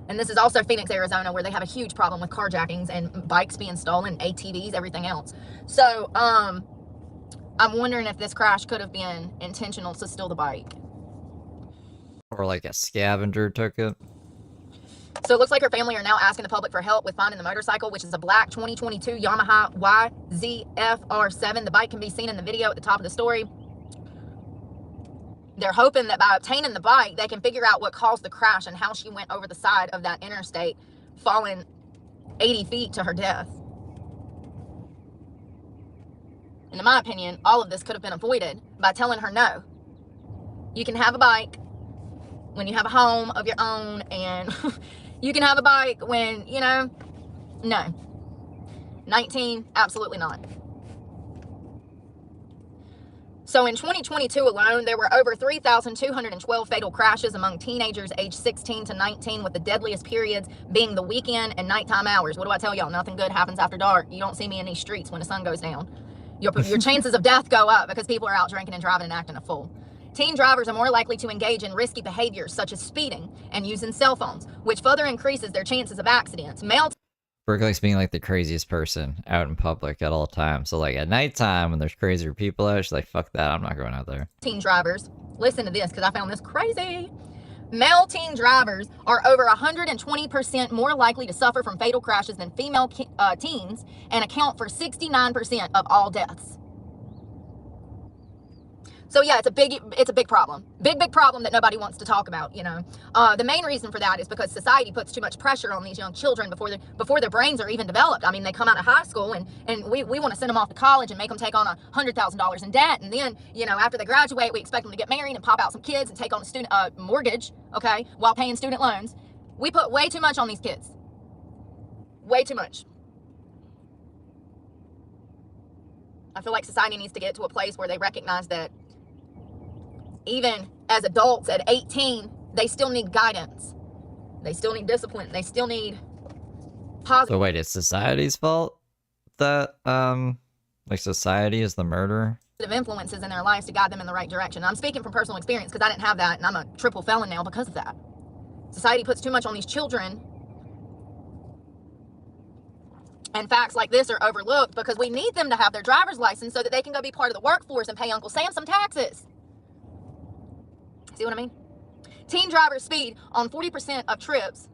this is also Phoenix, Arizona, where they have a huge problem with carjackings and bikes being stolen, ATVs, everything else. So I'm wondering if this crash could have been intentional to steal the bike, or like a scavenger took it. So it looks like her family are now asking the public for help with finding the motorcycle, which is a black 2022 Yamaha YZF-R7. The bike can be seen in the video at the top of the story. They're hoping that by obtaining the bike, they can figure out what caused the crash and how she went over the side of that interstate, falling 80 feet to her death. And in my opinion, all of this could have been avoided by telling her, no, you can have a bike when you have a home of your own, and you can have a bike when, no. 19, absolutely not. So in 2022 alone, there were over 3,212 fatal crashes among teenagers aged 16 to 19, with the deadliest periods being the weekend and nighttime hours. What do I tell y'all? Nothing good happens after dark. You don't see me in these streets when the sun goes down. Your chances of death go up because people are out drinking and driving and acting a fool. Teen drivers are more likely to engage in risky behaviors such as speeding and using cell phones, which further increases their chances of accidents. Brooke likes being like the craziest person out in public at all times. So like at nighttime when there's crazier people out, she's like, fuck that, I'm not going out there. Teen drivers, listen to this because I found this crazy. Male teen drivers are over 120% more likely to suffer from fatal crashes than female teens, and account for 69% of all deaths. So yeah, it's a big problem. Big problem that nobody wants to talk about, The main reason for that is because society puts too much pressure on these young children before their brains are even developed. I mean, they come out of high school and we want to send them off to college and make them take on $100,000 in debt. And then, after they graduate, we expect them to get married and pop out some kids and take on a student mortgage, okay, while paying student loans. We put way too much on these kids. Way too much. I feel like society needs to get to a place where they recognize that even as adults at 18, they still need guidance. They still need discipline. They still need positive. So wait, it's society's fault that, society is the murderer? Influences in their lives to guide them in the right direction. I'm speaking from personal experience because I didn't have that, and I'm a triple felon now because of that. Society puts too much on these children, and facts like this are overlooked because we need them to have their driver's license so that they can go be part of the workforce and pay Uncle Sam some taxes. See what I mean? Teen drivers speed on 40% of trips.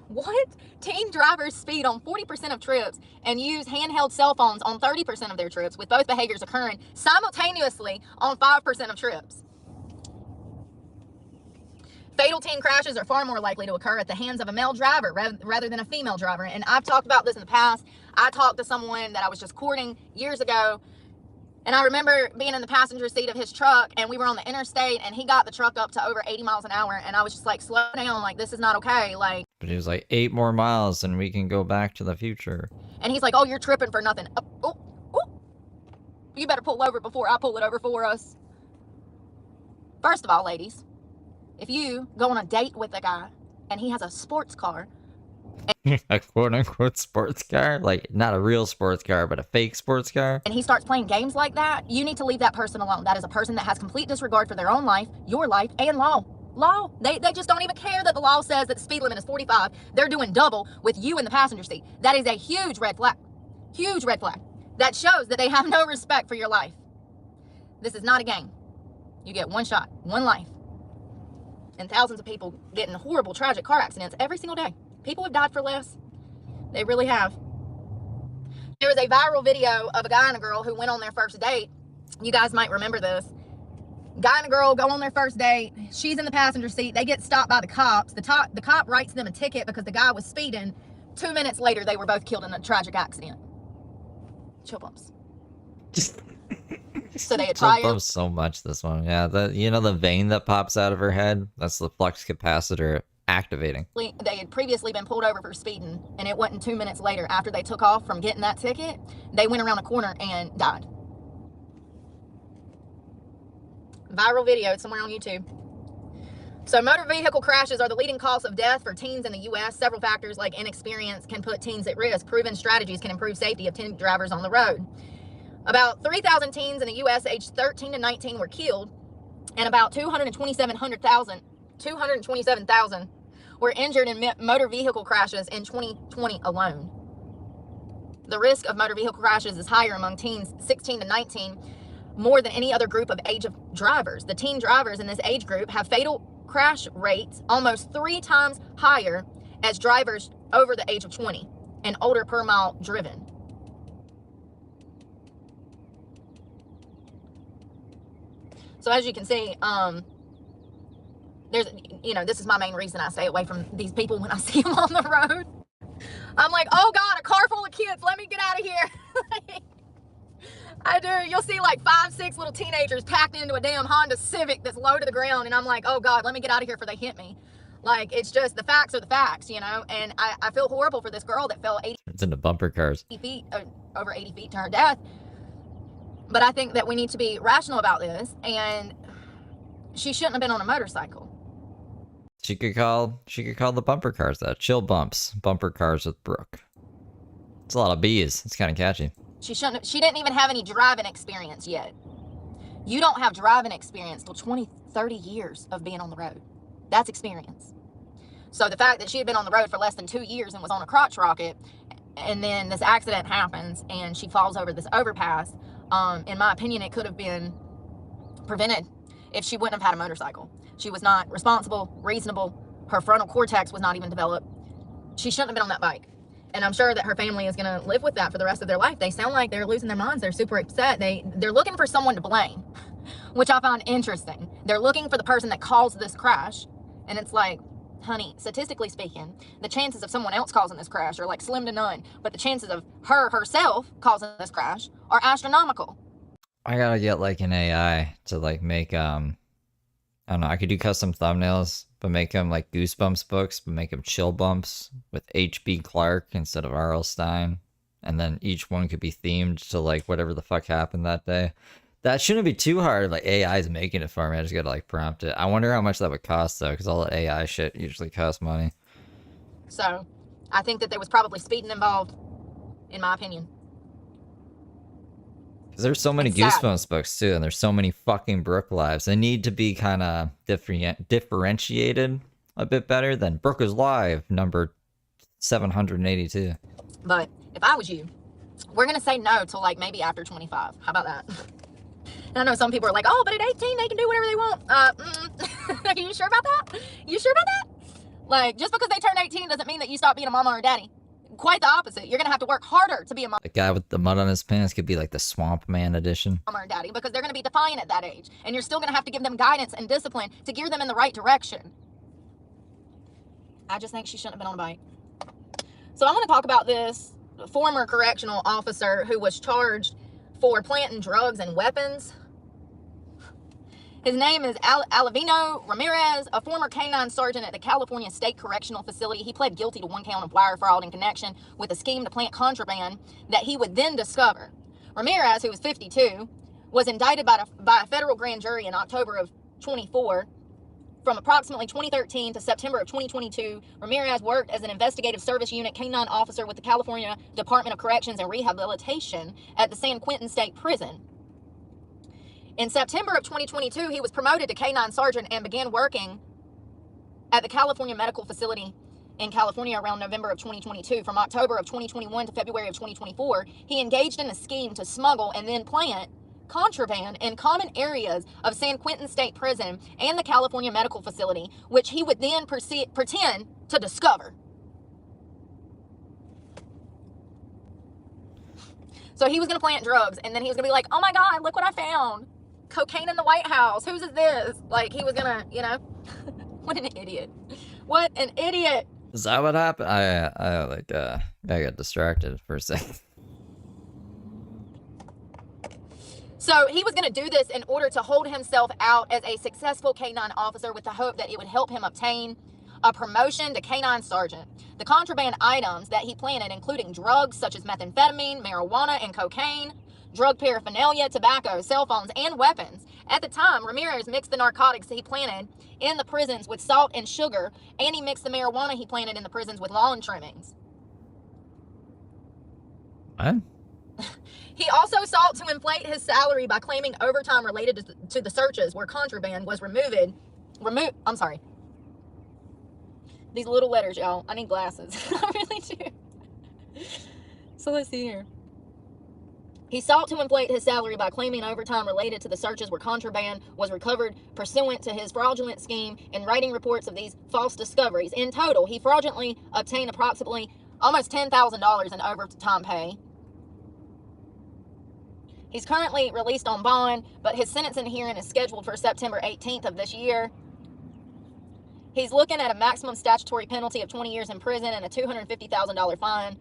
What? Teen drivers speed on 40% of trips and use handheld cell phones on 30% of their trips, with both behaviors occurring simultaneously on 5% of trips. Fatal teen crashes are far more likely to occur at the hands of a male driver rather than a female driver. And I've talked about this in the past. I talked to someone that I was just courting years ago, And I remember being in the passenger seat of his truck, and we were on the interstate, and he got the truck up to over 80 miles an hour, and I was just like, slow down, like, this is not okay, like. But he was like, 8 more miles and we can go back to the future. And he's like, oh, you're tripping for nothing. Oh, you better pull over before I pull it over for us. First of all, ladies, if you go on a date with a guy and he has a sports car, a quote-unquote sports car, like not a real sports car but a fake sports car, and he starts playing games like that, you need to leave that person alone. That is a person that has complete disregard for their own life, your life, and law. They just don't even care that the law says that the speed limit is 45. They're doing double with you in the passenger seat. That is a huge red flag. Huge red flag. That shows that they have no respect for your life. This is not a game. You get one shot, one life. And thousands of people get in horrible, tragic car accidents every single day. People have died for less. They really have. There was a viral video of a guy and a girl who went on their first date. You guys might remember this. Guy and a girl go on their first date. She's in the passenger seat. They get stopped by the cops. The cop writes them a ticket because the guy was speeding. 2 minutes later, they were both killed in a tragic accident. Chill bumps. So they had chill bumps so much, this one. Yeah, the vein that pops out of her head, that's the flux capacitor activating. They had previously been pulled over for speeding, and it wasn't 2 minutes later after they took off from getting that ticket, they went around a corner and died. Viral video, it's somewhere on YouTube. So motor vehicle crashes are the leading cause of death for teens in the U.S. Several factors like inexperience can put teens at risk. Proven strategies can improve safety of teen drivers on the road. About 3,000 teens in the U.S. aged 13 to 19 were killed, and about 227,000 were injured in motor vehicle crashes in 2020 alone. The risk of motor vehicle crashes is higher among teens 16 to 19 more than any other group of age of drivers. The teen drivers in this age group have fatal crash rates almost 3 times higher as drivers over the age of 20 and older per mile driven. So as you can see, this is my main reason I stay away from these people when I see them on the road. I'm like, oh God, a car full of kids, let me get out of here. I do. You'll see like 5, 6 little teenagers packed into a damn Honda Civic that's low to the ground, and I'm like, oh God, let me get out of here before they hit me. Like, it's just, the facts are the facts, and I feel horrible for this girl that fell 80 it's into bumper cars. feet, over 80 feet to her death. But I think that we need to be rational about this, and she shouldn't have been on a motorcycle. She could call the bumper cars that. Chill bumps. Bumper cars with Brooke. It's a lot of B's. It's kind of catchy. She didn't even have any driving experience yet. You don't have driving experience till 20, 30 years of being on the road. That's experience. So the fact that she had been on the road for less than 2 years and was on a crotch rocket, and then this accident happens and she falls over this overpass, in my opinion, it could have been prevented if she wouldn't have had a motorcycle. She was not responsible, reasonable. Her frontal cortex was not even developed. She shouldn't have been on that bike. And I'm sure that her family is going to live with that for the rest of their life. They sound like they're losing their minds. They're super upset. They're looking for someone to blame, which I find interesting. They're looking for the person that caused this crash. And it's like, honey, statistically speaking, the chances of someone else causing this crash are like slim to none. But the chances of her herself causing this crash are astronomical. I gotta get like an AI to like make, I don't know, I could do custom thumbnails, but make them like Goosebumps books, but make them chill bumps with H.B. Clark instead of R.L. Stein. And then each one could be themed to like whatever the fuck happened that day. That shouldn't be too hard. Like AI is making it for me. I just gotta like prompt it. I wonder how much that would cost though, because all the AI shit usually costs money. So I think that there was probably speeding involved, in my opinion. Because there's so many Goosebumps books too, and there's so many fucking Brooke lives. They need to be kind of differentiated a bit better than Brooke is Live number 782. But if I was you, we're gonna say no till like maybe after 25. How about that? And I know some people are like, oh, but at 18 they can do whatever they want. Are you sure about that? You sure about that? Like, just because they turn 18 doesn't mean that you stop being a mama or a daddy. Quite the opposite. You're gonna have to work harder to be a mama. The guy with the mud on his pants could be like the Swamp Man edition. Mama or daddy, because they're gonna be defiant at that age, and you're still gonna have to give them guidance and discipline to gear them in the right direction. I just think she shouldn't have been on a bike. So I want to talk about this former correctional officer who was charged for planting drugs and weapons. His name is Alavino Ramirez, a former canine sergeant at the California State Correctional Facility. He pled guilty to 1 count of wire fraud in connection with a scheme to plant contraband that he would then discover. Ramirez, who was 52, was indicted by a federal grand jury in October of 24. From approximately 2013 to September of 2022, Ramirez worked as an investigative service unit canine officer with the California Department of Corrections and Rehabilitation at the San Quentin State Prison. In September of 2022, he was promoted to canine sergeant and began working at the California Medical Facility in California around November of 2022. From October of 2021 to February of 2024, he engaged in a scheme to smuggle and then plant contraband in common areas of San Quentin State Prison and the California Medical Facility, which he would then pretend to discover. So he was going to plant drugs, and then he was going to be like, oh my God, look what I found. Cocaine in the White House. Whose is this? Like, he was going to, you know. What an idiot. What an idiot. Is that what happened? I got distracted for a second. So he was going to do this in order to hold himself out as a successful canine officer with the hope that it would help him obtain a promotion to canine sergeant. The contraband items that he planted, including drugs such as methamphetamine, marijuana, and cocaine, drug paraphernalia, tobacco, cell phones, and weapons. At the time, Ramirez mixed the narcotics he planted in the prisons with salt and sugar, and he mixed the marijuana he planted in the prisons with lawn trimmings. What? He also sought to inflate his salary by claiming overtime related to the searches where contraband was removed. I'm sorry. These little letters, y'all. I need glasses. I really do. So let's see here. He sought to inflate his salary by claiming overtime related to the searches where contraband was recovered pursuant to his fraudulent scheme and writing reports of these false discoveries. In total, he fraudulently obtained approximately almost $10,000 in overtime pay. He's currently released on bond, but his sentencing hearing is scheduled for September 18th of this year. He's looking at a maximum statutory penalty of 20 years in prison and a $250,000 fine.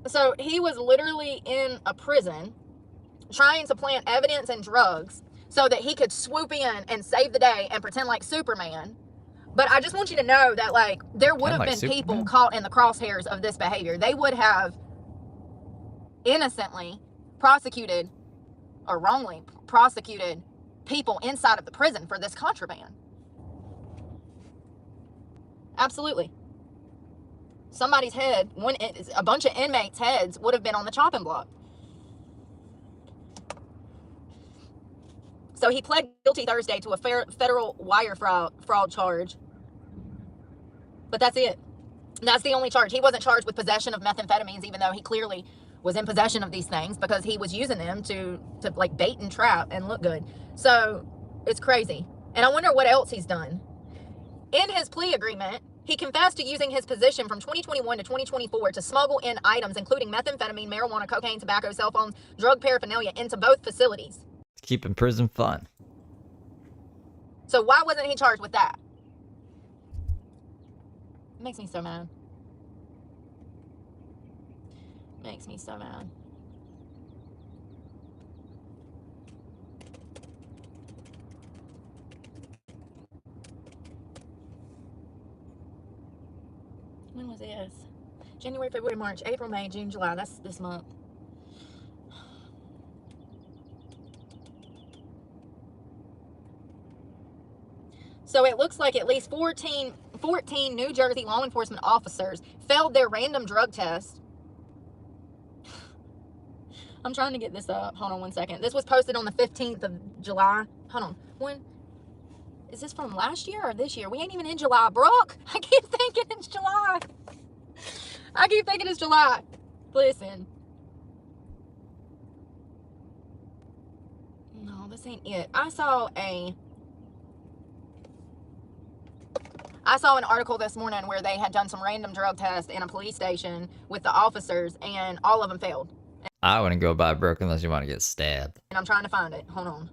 So he was literally in a prison trying to plant evidence and drugs so that he could swoop in and save the day and pretend like Superman. But I just want you to know that, like, there would have been people caught in the crosshairs of this behavior. They would have innocently prosecuted or wrongly prosecuted people inside of the prison for this contraband. Absolutely. Somebody's head, a bunch of inmates' heads would have been on the chopping block. So he pled guilty Thursday to a federal wire fraud charge. But that's it. That's the only charge. He wasn't charged with possession of methamphetamines, even though he clearly was in possession of these things because he was using them to like bait and trap and look good. So it's crazy. And I wonder what else he's done. In his plea agreement, he confessed to using his position from 2021 to 2024 to smuggle in items including methamphetamine, marijuana, cocaine, tobacco, cell phones, drug paraphernalia into both facilities. Keeping prison fun. So why wasn't he charged with that? It makes me so mad. Makes me so mad. When was this? January, February, March, April, May, June, July. That's this month. So it looks like at least 14 New Jersey law enforcement officers failed their random drug test. I'm trying to get this up. Hold on one second. This was posted on the 15th of July. Hold on. When? Is this from last year or this year? We ain't even in July, Brooke. I keep thinking it's July. I keep thinking it's July. Listen. No, this ain't it. I saw an article this morning where they had done some random drug tests in a police station with the officers, and all of them failed. I wouldn't go buy Brooke unless you want to get stabbed. And I'm trying to find it. Hold on.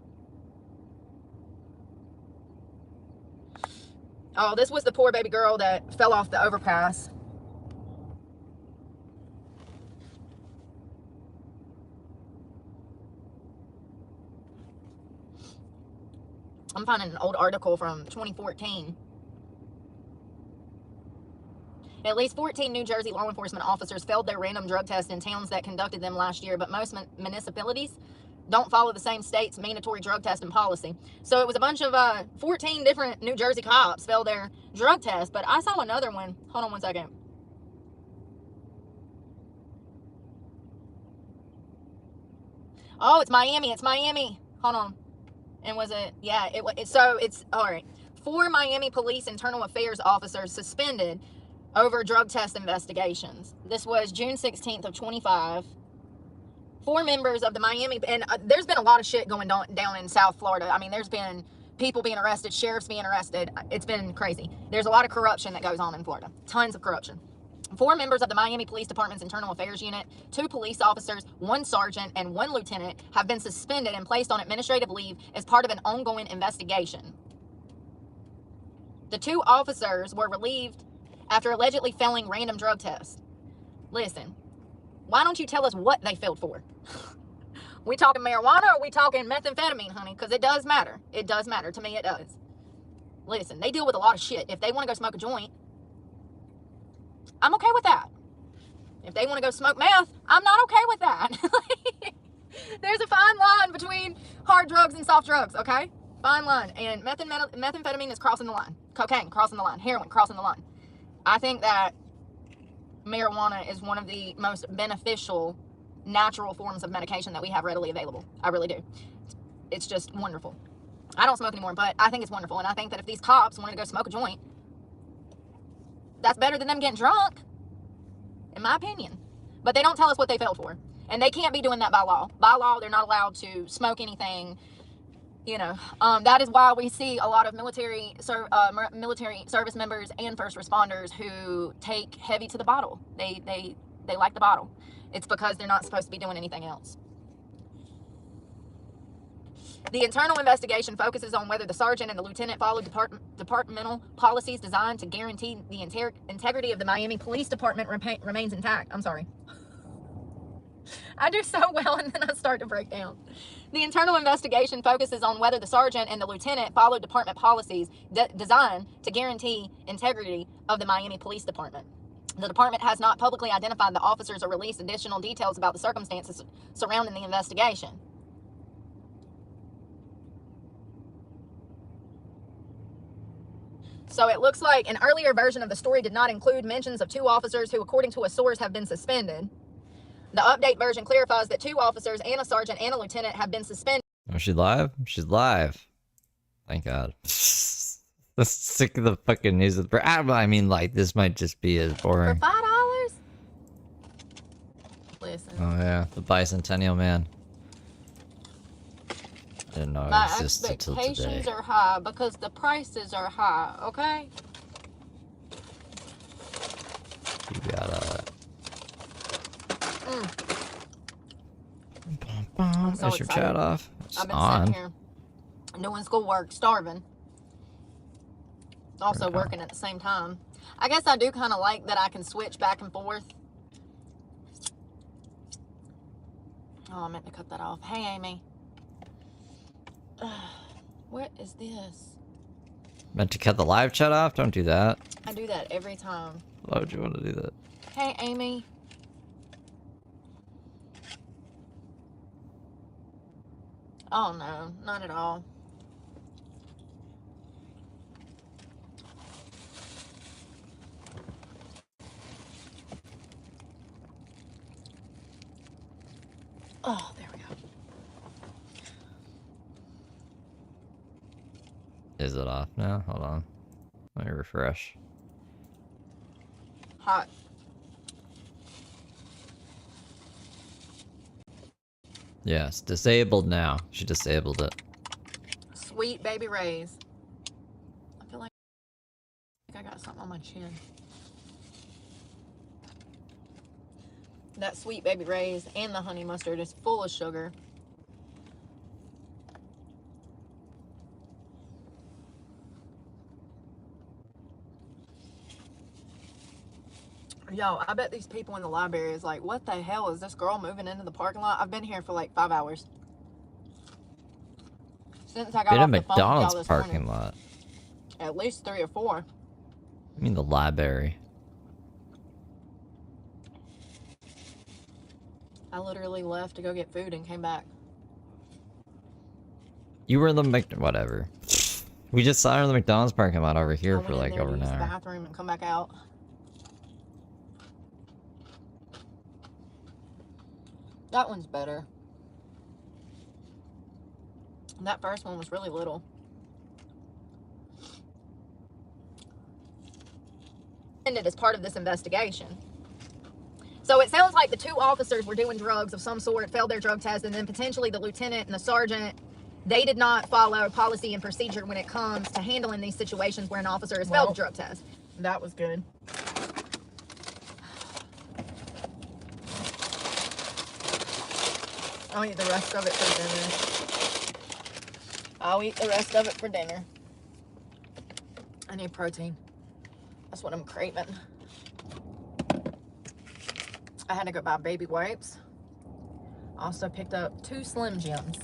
Oh, this was the poor baby girl that fell off the overpass. I'm finding an old article from 2014. At least 14 New Jersey law enforcement officers failed their random drug tests in towns that conducted them last year, but most municipalities don't follow the same state's mandatory drug testing policy. So it was a bunch of 14 different New Jersey cops failed their drug test, but I saw another one. Hold on one second. Oh, it's Miami. It's Miami. Hold on. And was it? Yeah, so it's all right. 4 Miami police internal affairs officers suspended over drug test investigations. This was June 16th of 25. 4 members of the Miami, and there's been a lot of shit going down in South Florida. I mean, there's been people being arrested, sheriffs being arrested. It's been crazy. There's a lot of corruption that goes on in Florida. Tons of corruption. 4 members of the Miami Police Department's Internal Affairs Unit, 2 police officers, 1 sergeant, and 1 lieutenant have been suspended and placed on administrative leave as part of an ongoing investigation. The 2 officers were relieved after allegedly failing random drug tests. Listen, why don't you tell us what they failed for? We talking marijuana or we talking methamphetamine, honey? Because it does matter. It does matter. To me, it does. Listen, they deal with a lot of shit. If they want to go smoke a joint, I'm okay with that. If they want to go smoke meth, I'm not okay with that. There's a fine line between hard drugs and soft drugs, okay? Fine line. And methamphetamine is crossing the line. Cocaine, crossing the line. Heroin, crossing the line. I think that marijuana is one of the most beneficial natural forms of medication that we have readily available. I really do. It's just wonderful. I don't smoke anymore, but I think it's wonderful. And I think that if these cops wanted to go smoke a joint, that's better than them getting drunk, in my opinion. But they don't tell us what they failed for. And they can't be doing that by law. By law, they're not allowed to smoke anything. You know, that is why we see a lot of military service members and first responders who take heavy to the bottle. They like the bottle. It's because they're not supposed to be doing anything else. The internal investigation focuses on whether the sergeant and the lieutenant followed departmental policies designed to guarantee the integrity of the Miami Police Department remains intact. I'm sorry. I do so well and then I start to break down. The internal investigation focuses on whether the sergeant and the lieutenant followed department policies designed to guarantee integrity of the Miami Police Department. The department has not publicly identified the officers or released additional details about the circumstances surrounding the investigation. So it looks like an earlier version of the story did not include mentions of 2 officers who, according to a source, have been suspended. The update version clarifies that 2 officers and a sergeant and a lieutenant have been suspended. Oh, she's live? She's live. Thank God. Let's stick of the fucking news. I mean, like, this might just be as boring. For $5? Listen. Oh, yeah. The Bicentennial Man. I didn't know it existed till today. My expectations are high because the prices are high, okay? You gotta... So is your chat off? It's I've been on. sitting here doing schoolwork, starving. Also working at the same time. I guess I do kind of like that I can switch back and forth. Oh, I meant to cut that off. Hey, Amy. What is this? Meant to cut the live chat off? Don't do that. I do that every time. Why would you want to do that? Hey, Amy. Oh, no. Not at all. Oh, there we go. Is it off now? Hold on. Let me refresh. Hot. Yes, disabled now. She disabled it. Sweet baby rays. I feel like I got something on my chin. That sweet baby rays and the honey mustard is full of sugar. Yo, I bet these people in the library is like, what the hell is this girl moving into the parking lot? I've been here for like 5 hours. Since I got Been a off the phone with y'all McDonald's this parking morning. lot. At least 3 or 4. I mean the library. I literally left to go get food and came back. You were in the whatever. We just saw her in the McDonald's parking lot over here for like over an I went in there to use the hour. bathroom and come back out. That one's better. That first one was really little. As part of this investigation. So it sounds like the 2 officers were doing drugs of some sort, failed their drug test, and then potentially the lieutenant and the sergeant, they did not follow policy and procedure when it comes to handling these situations where an officer has failed a drug test. That was good. I'll eat the rest of it for dinner. I'll eat the rest of it for dinner. I need protein. That's what I'm craving. I had to go buy baby wipes. Also picked up 2 Slim Jims.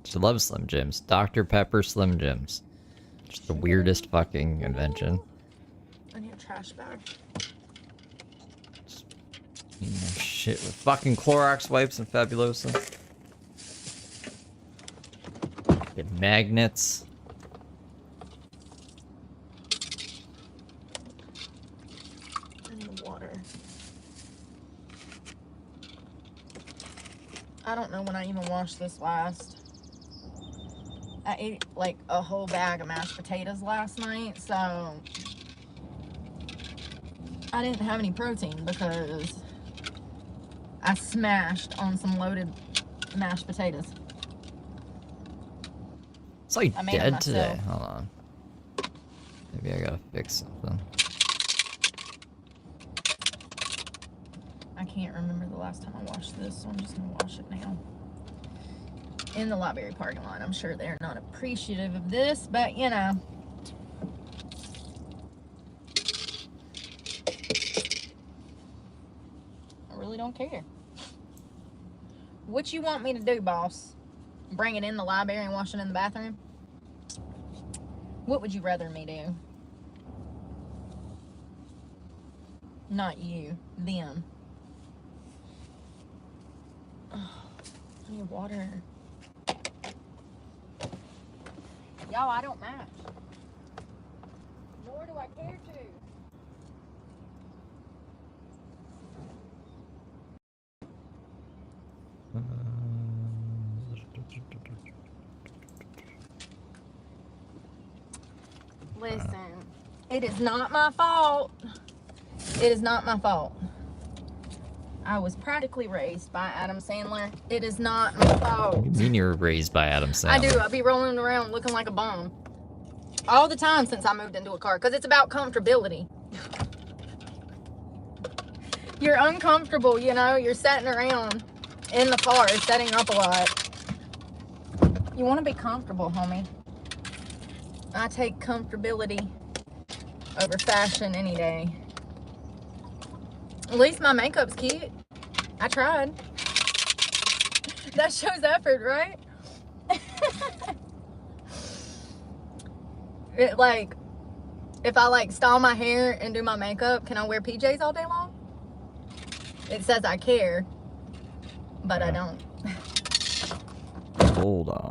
She loves Slim Jims. Dr. Pepper Slim Jims. Just the weirdest fucking invention. I need a trash bag. Just, shit with fucking Clorox wipes and Fabulosa. Get magnets. I need water. I don't know when I even washed this last. I ate like a whole bag of mashed potatoes last night, so I didn't have any protein because I smashed on some loaded mashed potatoes. It's like I made them dead myself. today. Hold on. Maybe I gotta fix something. I can't remember the last time I washed this, so I'm just gonna wash it now. In the library parking lot. I'm sure they're not appreciative of this, but you know. I really don't care. What you want me to do, boss? Bring it in the library and wash it in the bathroom? What would you rather me do? Not you, them. Oh, I need water. Y'all, I don't match. Nor do I care to. Listen, it is not my fault. It is not my fault. I was practically raised by Adam Sandler. It is not my fault. What do you mean you were raised by Adam Sandler? I do. I'll be rolling around looking like a bum. All the time since I moved into a car. Because it's about comfortability. You're uncomfortable, you know. You're sitting around in the car, setting up a lot. You want to be comfortable, homie. I take comfortability over fashion any day. At least my makeup's cute. I tried. That shows effort, right? It, like, if I like style my hair and do my makeup, can I wear PJs all day long? It says I care, but I don't. Hold on.